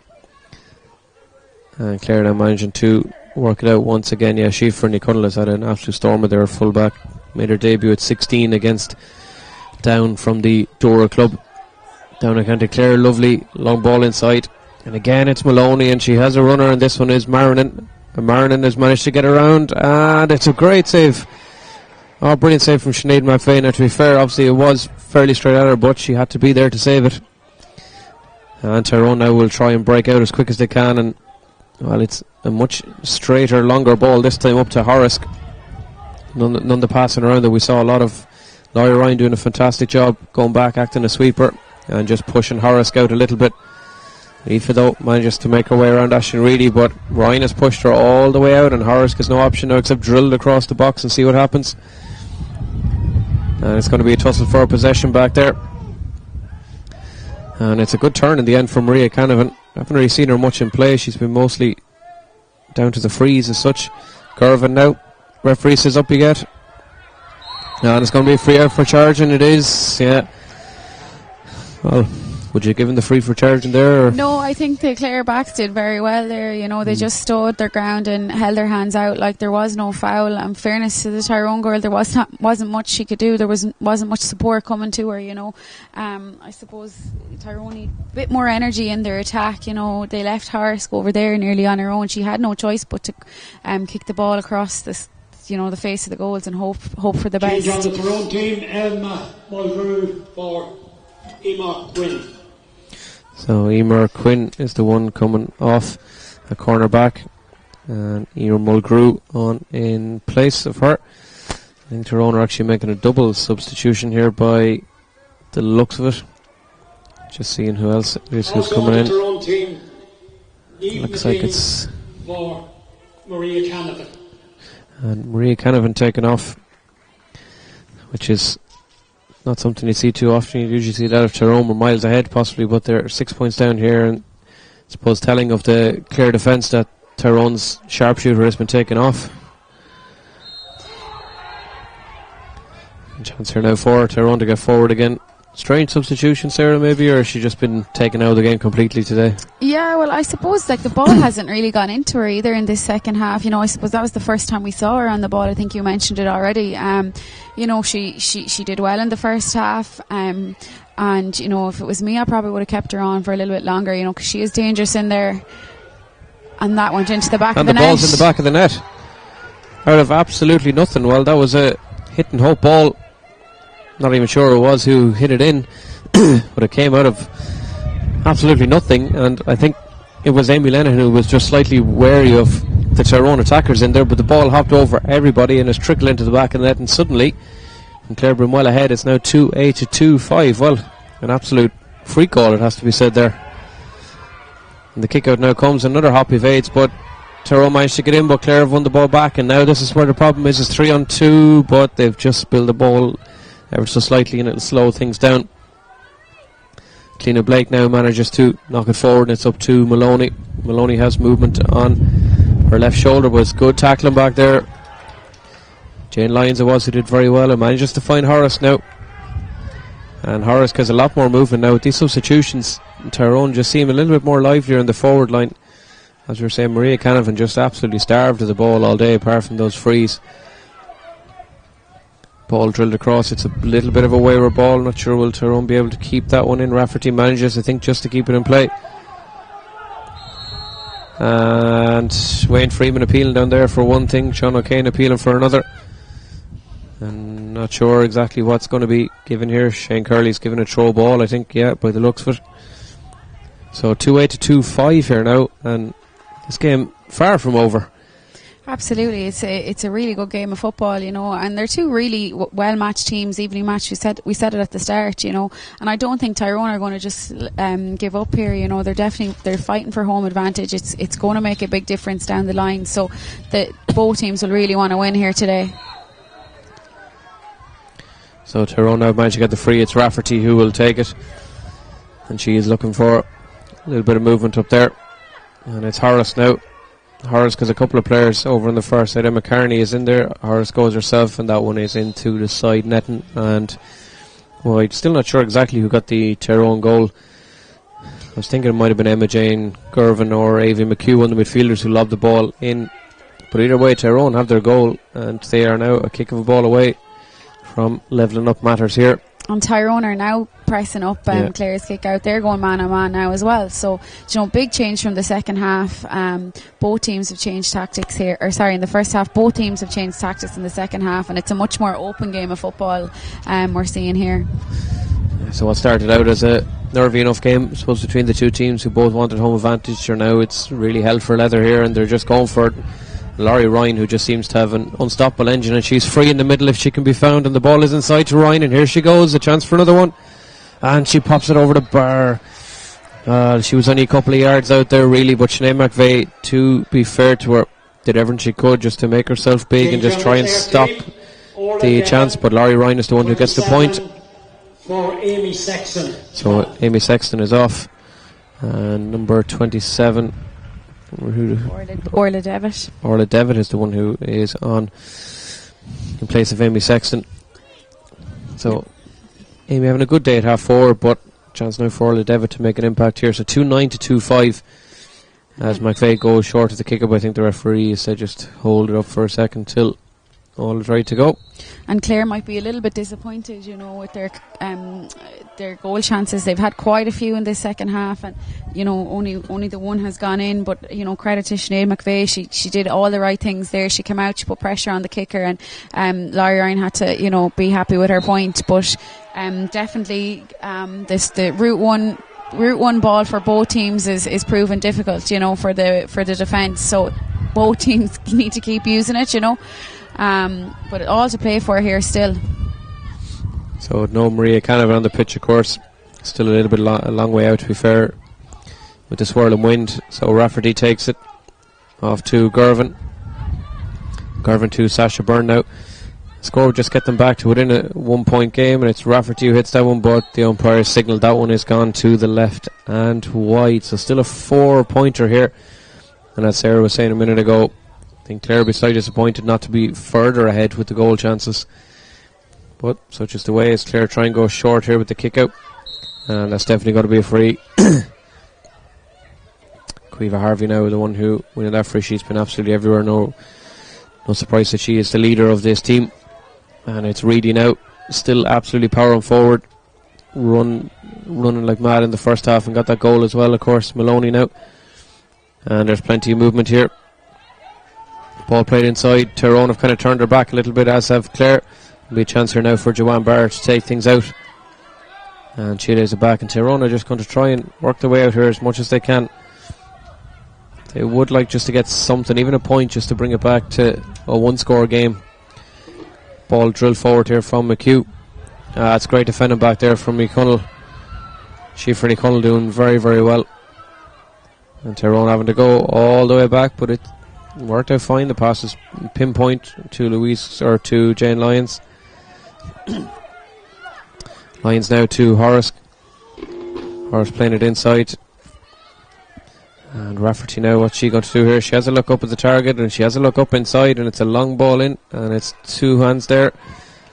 and Clare now managing to work it out once again. Yeah, Schieffer Nicunnell has had an absolute stormer there, fullback, made her debut at 16 against Down from the Dora club down in County Clare. Lovely long ball inside, and again it's Maloney, and she has a runner, and this one is Marinan. Marnin has managed to get around, and it's a great save. Oh, brilliant save from Sinead McVeigh. Now, to be fair, obviously it was fairly straight at her, but she had to be there to save it. And Tyrone now will try and break out as quick as they can, and well, it's a much straighter, longer ball this time up to Horace. None of the passing around that we saw. A lot of Laurie Ryan doing a fantastic job going back, acting a sweeper, and just pushing Horace out a little bit. Aoife, though, manages to make her way around Ashton Reedy, but Ryan has pushed her all the way out, and Horace has no option now except drill across the box and see what happens. And it's going to be a tussle for possession back there. And it's a good turn in the end for Maria Canavan. I haven't really seen her much in play. She's been mostly down to the frees as such. Gervin now. Referee says up you get. And it's going to be a free out for charging. It is, yeah. Well, would you give him the free for charging there? Or? No, I think the Clare backs did very well there. You know, they just stood their ground and held their hands out. Like, there was no foul. And fairness to the Tyrone girl, there wasn't much she could do. There wasn't much support coming to her. You know, I suppose Tyrone need a bit more energy in their attack. You know, they left Horace go over there nearly on her own. She had no choice but to kick the ball across this, you know, the face of the goals and hope for the best. Change on the Tyrone team. Emma Mulgrew for Emer Quinn. So Emer Quinn is the one coming off a corner back, and Emer Mulgrew on in place of her. I think Tyrone are actually making a double substitution here by the looks of it. Just seeing who else it is who's coming in. Tyrone team, looks like it's for Maria Canavan. And Maria Canavan taken off, which is not something you see too often. You usually see that of Tyrone were miles ahead possibly, but they're 6 points down here, and I suppose telling of the Clare defence that Tyrone's sharpshooter has been taken off. And chance here now for Tyrone to get forward again. Strange substitution, Sarah, maybe, or has she just been taken out of the game completely today? Yeah, well, I suppose like the ball hasn't really gone into her either in this second half. You know, I suppose that was the first time we saw her on the ball. I think you mentioned it already. You know, she did well in the first half. And you know, if it was me, I probably would have kept her on for a little bit longer. You know, because she is dangerous in there. And that went into the back of the net. And the ball's in the back of the net. Out of absolutely nothing. Well, that was a hit and hope ball. Not even sure it was who hit it in, but it came out of absolutely nothing, and I think it was Amy Lennon who was just slightly wary of the Tyrone attackers in there, but the ball hopped over everybody and has trickled into the back of the net, and suddenly, from Clare Bryn well ahead, it's now 2-8 to 2-5. Well, an absolute free call, it has to be said there. And the kick out now comes, another hop evades, but Tyrone managed to get in, but Clare have won the ball back, and now this is where the problem is. It's 3-2, but they've just spilled the ball ever so slightly, and it'll slow things down. Cleena Blake now manages to knock it forward, and it's up to Maloney. Maloney has movement on her left shoulder, but it's good tackling back there. Jane Lyons it was who did very well, and manages to find Horace now. And Horace has a lot more movement now with these substitutions. Tyrone just seem a little bit more livelier in the forward line. As we were saying, Maria Canavan just absolutely starved of the ball all day, apart from those frees. Ball drilled across. It's a little bit of a wayward ball. Not sure will Tyrone be able to keep that one in. Rafferty manages, I think, just to keep it in play. And Wayne Freeman appealing down there for one thing. Sean O'Kane appealing for another. And not sure exactly what's going to be given here. Shane Curley's given a throw ball, I think, yeah, by the looks of it. So 2-8 to 2-5 here now, and this game far from over. Absolutely, it's a really good game of football, you know, and they're two really well matched teams, evenly matched. We said it at the start, you know, and I don't think Tyrone are going to just give up here. You know, they're fighting for home advantage. It's going to make a big difference down the line. So both teams will really want to win here today. So Tyrone now managed to get the free. It's Rafferty who will take it, and she is looking for a little bit of movement up there, and it's Horace now. Horace, because a couple of players over on the far side. Emma Carney is in there. Horace goes herself, and that one is into the side netting. And well, I'm still not sure exactly who got the Tyrone goal. I was thinking it might have been Emma Jane Gervin or Avi McHugh, one of the midfielders who lobbed the ball in. But either way, Tyrone have their goal, and they are now a kick of a ball away from levelling up matters here. And Tyrone are now pressing up Clare's kick out. They're going man on man now as well. So, big change from the second half. Both teams have changed tactics here. In the first half, both teams have changed tactics in the second half, and it's a much more open game of football we're seeing here. So what started out as a nervy enough game, I suppose, between the two teams who both wanted home advantage, sure, now it's really hell for leather here, and they're just going for it. Laurie Ryan, who just seems to have an unstoppable engine, and she's free in the middle if she can be found, and the ball is inside to Ryan, and here she goes, a chance for another one, and she pops it over the bar. She was only a couple of yards out there really, but Sinead McVeigh, to be fair to her, did everything she could just to make herself big and just try and stop the chance, but Laurie Ryan is the one who gets the point. For Amy Sexton. So Amy Sexton is off, and number 27, Orla Devitt. Orla Devitt is the one who is on in place of Amy Sexton. So Amy having a good day at half forward, but chance now for Orla Devitt to make an impact here. So 2-9 to 2-5 as McVeigh goes short of the kick-up. I think the referee said just hold it up for a second till all is ready to go. And Clare might be a little bit disappointed, with their goal chances. They've had quite a few in this second half, and only the one has gone in. But credit to Sinead McVeigh, she did all the right things there. She came out, she put pressure on the kicker, and Laurie Ryan had to be happy with her point. But definitely the route one ball for both teams is proven difficult, for the defence. So both teams need to keep using it, but all to play for here still. So no Maria Canavan on the pitch, of course. Still a little bit a long way out, to be fair, with the swirling wind. So Rafferty takes it off to Gervin. Gervin to Sasha Byrne now. Score would just get them back to within a 1 point game, and it's Rafferty who hits that one, but the umpire signalled that one is gone to the left and wide. So still a 4-pointer here, and as Sarah was saying a minute ago, I think Clare will be slightly disappointed not to be further ahead with the goal chances. But such is the way, as Clare try and go short here with the kick out. And that's definitely going to be a free. Caoimhe Harvey now, the one who winning that free. She's been absolutely everywhere. No surprise that she is the leader of this team. And it's Reedy now, still absolutely powering forward. Running like mad in the first half and got that goal as well, of course. Maloney now. And there's plenty of movement here. Ball played inside. Tyrone have kind of turned her back a little bit, as have Clare. There'll be a chance here now for Joanne Barr to take things out. And she lays it back, and Tyrone are just going to try and work their way out here as much as they can. They would like just to get something, even a point, just to bring it back to a one-score game. Ball drilled forward here from McHugh. It's great defending back there from McConnell. Schiffer Connell doing very, very well. And Tyrone having to go all the way back, but it worked out fine. The pass is pinpoint to Jane Lyons. Lyons now to Horace. Horace playing it inside. And Rafferty now, what's she going to do here? She has a look up at the target, and she has a look up inside, and it's a long ball in, and it's two hands there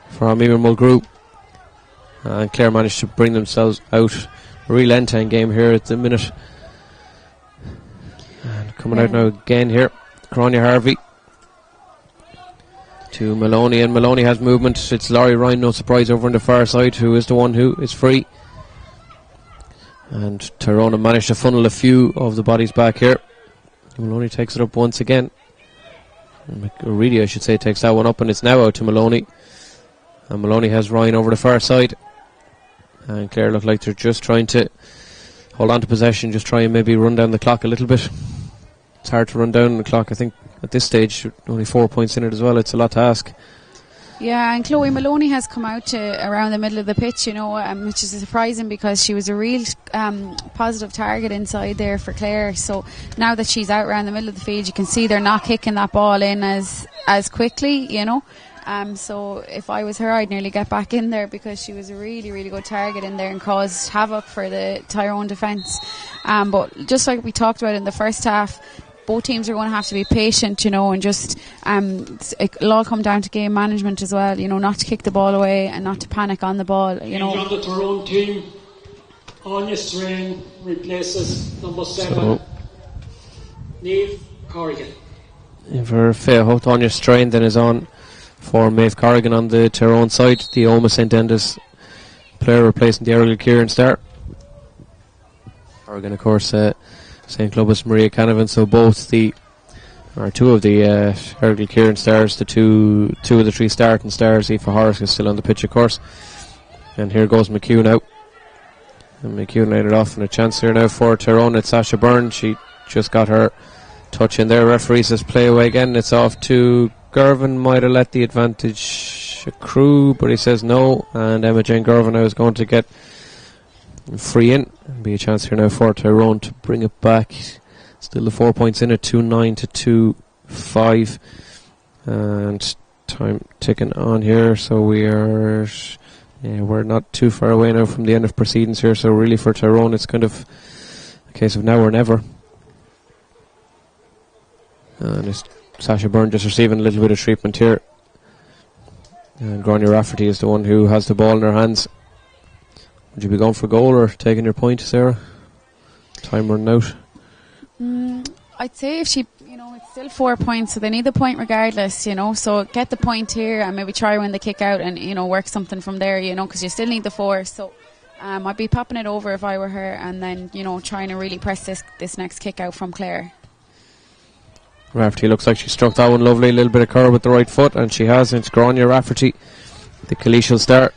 from Emer Mulgrew. And Clare managed to bring themselves out. A real end-time game here at the minute. And coming out now again here, Caoimhe Harvey to Maloney, and Maloney has movement. It's Laurie Ryan, no surprise, over on the far side, who is the one who is free. And Tyrone managed to funnel a few of the bodies back here. Maloney takes it up once again. Reedy, I should say, takes that one up, and it's now out to Maloney. And Maloney has Ryan over the far side. And Clare look like they're just trying to hold on to possession, just try and maybe run down the clock a little bit. It's hard to run down the clock, I think, at this stage. Only 4 points in it as well. It's a lot to ask. Yeah, and Chloe Maloney has come out to around the middle of the pitch, which is surprising because she was a real positive target inside there for Clare. So now that she's out around the middle of the field, you can see they're not kicking that ball in as quickly, So if I was her, I'd nearly get back in there because she was a really, really good target in there and caused havoc for the Tyrone defence. But just like we talked about in the first half, both teams are going to have to be patient, and just it'll all come down to game management as well, not to kick the ball away and not to panic on the ball, On the Tyrone team, Anya Strain replaces number 7, Niamh Corrigan. For Fairholt, Anya Strain then is on for Maeve Corrigan on the Tyrone side. The Oma St. Enda's Clare replacing the Errol Kieran star. Oregon, of course, same club as Maria Canavan, so two of the Errol Kieran stars, two of the 3 starting stars. Aoife Horace is still on the pitch, of course. And here goes McHugh now. And McHugh laid it off, and a chance here now for Tyrone. It's Sasha Byrne. She just got her touch in there. Referee says play away again. It's off to Gervin. Might have let the advantage accrue, but he says no. And Emma Jane Gervin now is going to get free in. Be a chance here now for Tyrone to bring it back. Still the 4 points in it, 2-9 to 2-5. And time ticking on here, so we're not too far away now from the end of proceedings here. So really for Tyrone, it's kind of a case of now or never. And it's Sasha Byrne just receiving a little bit of treatment here. And Grania Rafferty is the one who has the ball in her hands. Would you be going for goal or taking your point, Sarah? Time running out. I'd say if she, it's still 4 points, so they need the point regardless, so get the point here and maybe try win the kick out and, work something from there, because you still need the 4. So I'd be popping it over if I were her and then, trying to really press this next kick out from Clare. Rafferty looks like she struck that one lovely, a little bit of curve with the right foot, and she has. It's Grania Rafferty, the collegial star,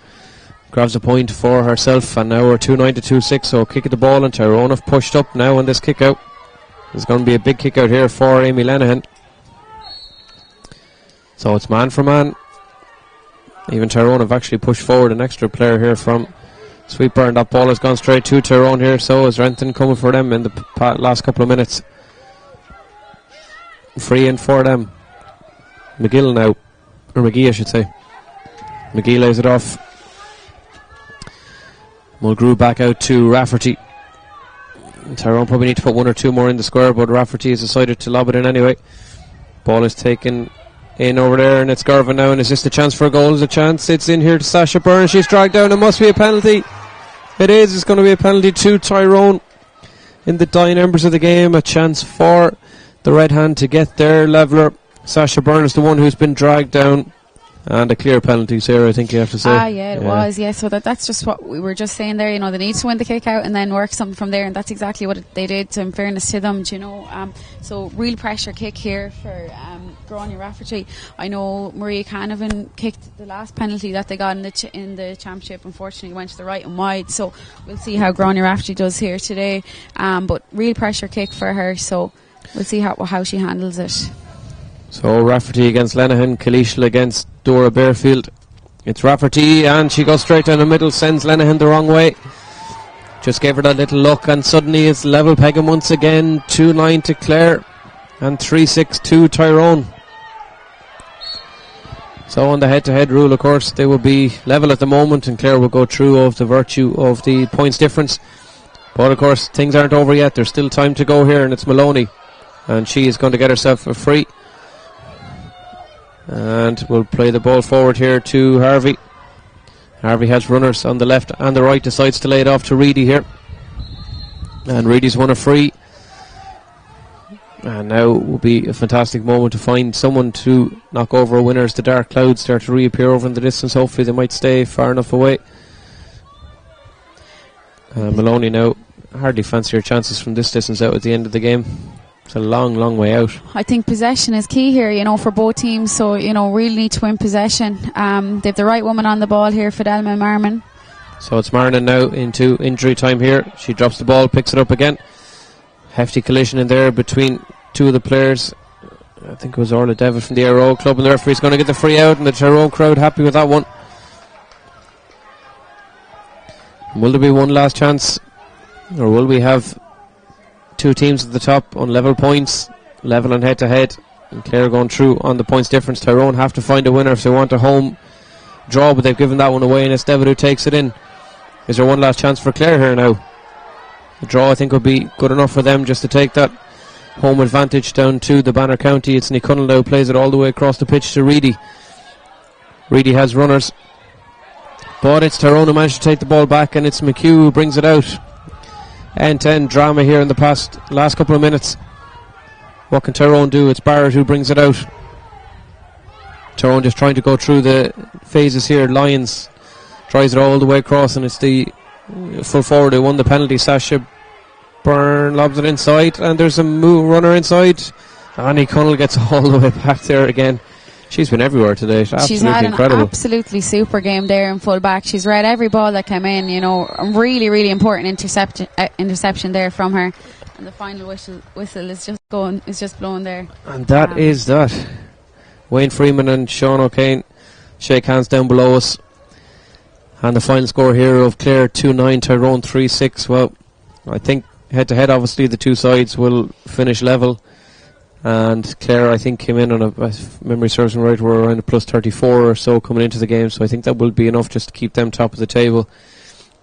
grabs a point for herself, and now we're 2-9 to 2-6, so kick at the ball, and Tyrone have pushed up now on this kick out. There's going to be a big kick out here for Amy Lenihan. So it's man for man. Even Tyrone have actually pushed forward an extra player here from Sweetburn. That ball has gone straight to Tyrone here, so is Renton coming for them in the last couple of minutes. Free in for them. McGill now, or McGee I should say. McGee lays it off. Mulgrew back out to Rafferty. Tyrone probably need to put 1 or 2 more in the square, but Rafferty has decided to lob it in anyway. Ball is taken in over there, and it's Gervin now, and is this the chance for a goal? Is a chance. It's in here to Sasha Byrne. She's dragged down. It must be a penalty. It is. It's going to be a penalty to Tyrone in the dying embers of the game. A chance for the red hand to get their leveller. Sasha Byrne is the one who's been dragged down. And a clear penalty, Sarah, I think you have to say. Yeah, it was, yeah. So that's just what we were just saying there. They need to win the kick out and then work something from there, and that's exactly what they did, in fairness to them, So real pressure kick here for Grania Rafferty. I know Maria Canavan kicked the last penalty that they got in the championship. Unfortunately, went to the right and wide. So we'll see how Grania Rafferty does here today. But real pressure kick for her. So we'll see how she handles it. So Rafferty against Lenihan, Kalischl against Dora Bearfield. It's Rafferty, and she goes straight down the middle, sends Lenihan the wrong way. Just gave her that little look, and suddenly it's level pegging once again. 2-9 to Clare, and 3-6 to Tyrone. So on the head-to-head rule, of course, they will be level at the moment, and Clare will go through of the virtue of the points difference. But of course, things aren't over yet. There's still time to go here, and it's Maloney, and she is going to get herself a free. And we'll play the ball forward here to Harvey. Harvey has runners on the left and the right, decides to lay it off to Reedy here. And Reedy's won a free. And now will be a fantastic moment to find someone to knock over a winner as the dark clouds start to reappear over in the distance. Hopefully they might stay far enough away. Maloney now hardly fancy her chances from this distance out at the end of the game. It's a long, long way out. I think possession is key here, for both teams. So, really need to win possession. They have the right woman on the ball here, Fidelma Marman. So it's Marman now into injury time here. She drops the ball, picks it up again. Hefty collision in there between two of the players. I think it was Orla Devitt from the Aero Club, and the referee's going to get the free out, and the Tyrone crowd happy with that one. Will there be one last chance, or will we have two teams at the top on level points, level and head to head, and Clare going through on the points difference? Tyrone have to find a winner if they want a home draw, but they've given that one away, and it's Devitt who takes it in. Is there one last chance for Clare here now? A draw, I think, would be good enough for them just to take that home advantage down to the Banner County. It's Nick Cunnell now, plays it all the way across the pitch to Reedy. Reedy has runners, but it's Tyrone who managed to take the ball back, and it's McHugh who brings it out. End-to-end drama here in the last couple of minutes. What can Tyrone do? It's Barrett who brings it out. Tyrone just trying to go through the phases here. Lyons tries it all the way across, and it's the full forward who won the penalty. Sasha Byrne lobs it inside, and there's a runner inside. Annie Connell gets all the way back there again. She's been everywhere today. Absolutely She's had incredible. an absolutely super game there in full back. She's read every ball that came in, you know, a really, really important interception there from her. And the final whistle is just blowing there. And that is that. Wayne Freeman and Sean O'Kane shake hands down below us. And the final score here of Clare 2-9, Tyrone 3-6. Well, I think head to head, obviously, the two sides will finish level. And Clare, I think, came in on if memory serves me right, were around a plus 34 or so coming into the game. So I think that will be enough just to keep them top of the table.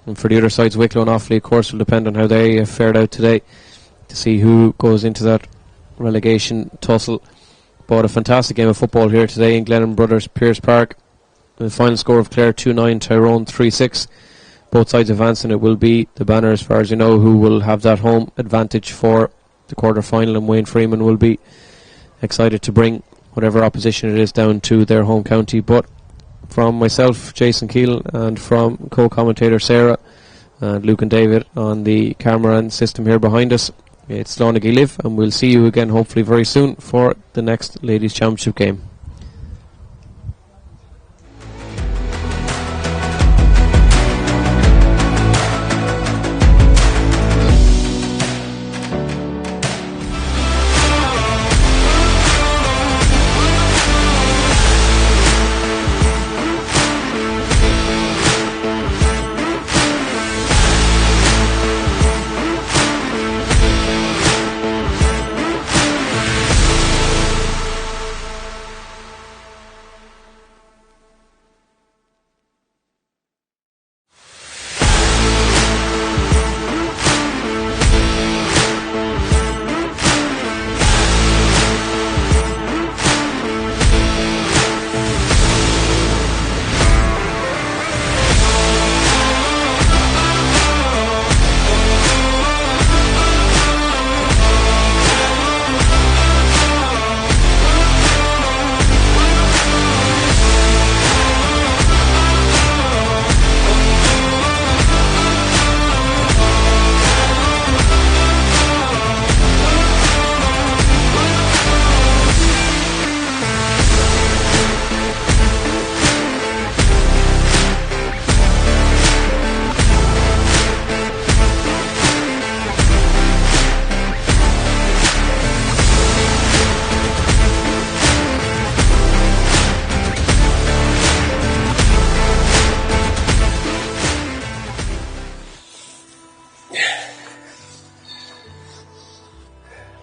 And for the other sides, Wicklow and Offaly, of course, will depend on how they fared out today to see who goes into that relegation tussle. But a fantastic game of football here today in Glennon Brothers Pearse Park. The final score of Clare 2-9, Tyrone 3-6. Both sides advancing. It will be the banner, as far as you know, who will have that home advantage for the quarter final, and Wayne Freeman will be excited to bring whatever opposition it is down to their home county. But from myself, Jason Keel, and from co-commentator Sarah and Luke and David on the camera and system here behind us, it's Slánagh Live, and we'll see you again hopefully very soon for the next Ladies Championship game.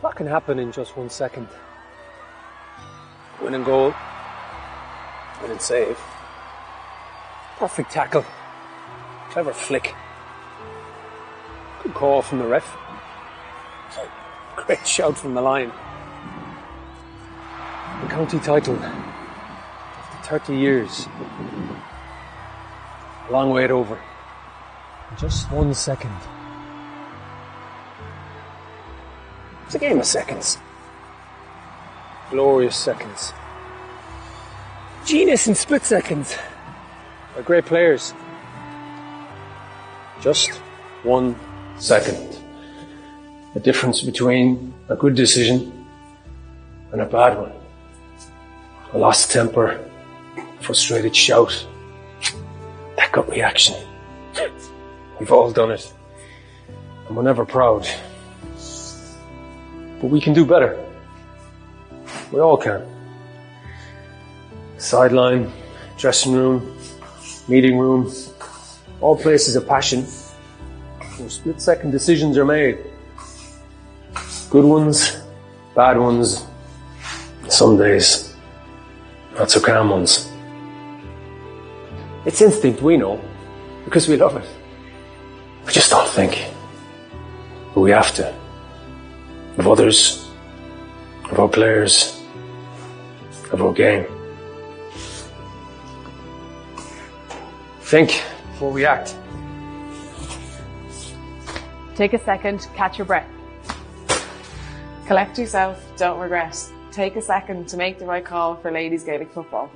What can happen in just 1 second? Winning goal, winning save, perfect tackle, clever flick, good call from the ref, great shout from the line. The county title, after 30 years, a long wait over, in just 1 second. It's a game of seconds. Glorious seconds. Genius in split seconds. By great players. Just 1 second. The difference between a good decision and a bad one. A lost temper, frustrated shout, that gut reaction. We've all done it. And we're never proud. But we can do better. We all can. Sideline, dressing room, meeting room, all places of passion where split-second decisions are made. Good ones, bad ones, some days not so calm ones. It's instinct, we know, because we love it. We just don't think. But we have to. Of others, of our players, of our game. Think before we act. Take a second, catch your breath. Collect yourself, don't regret. Take a second to make the right call for ladies Gaelic football.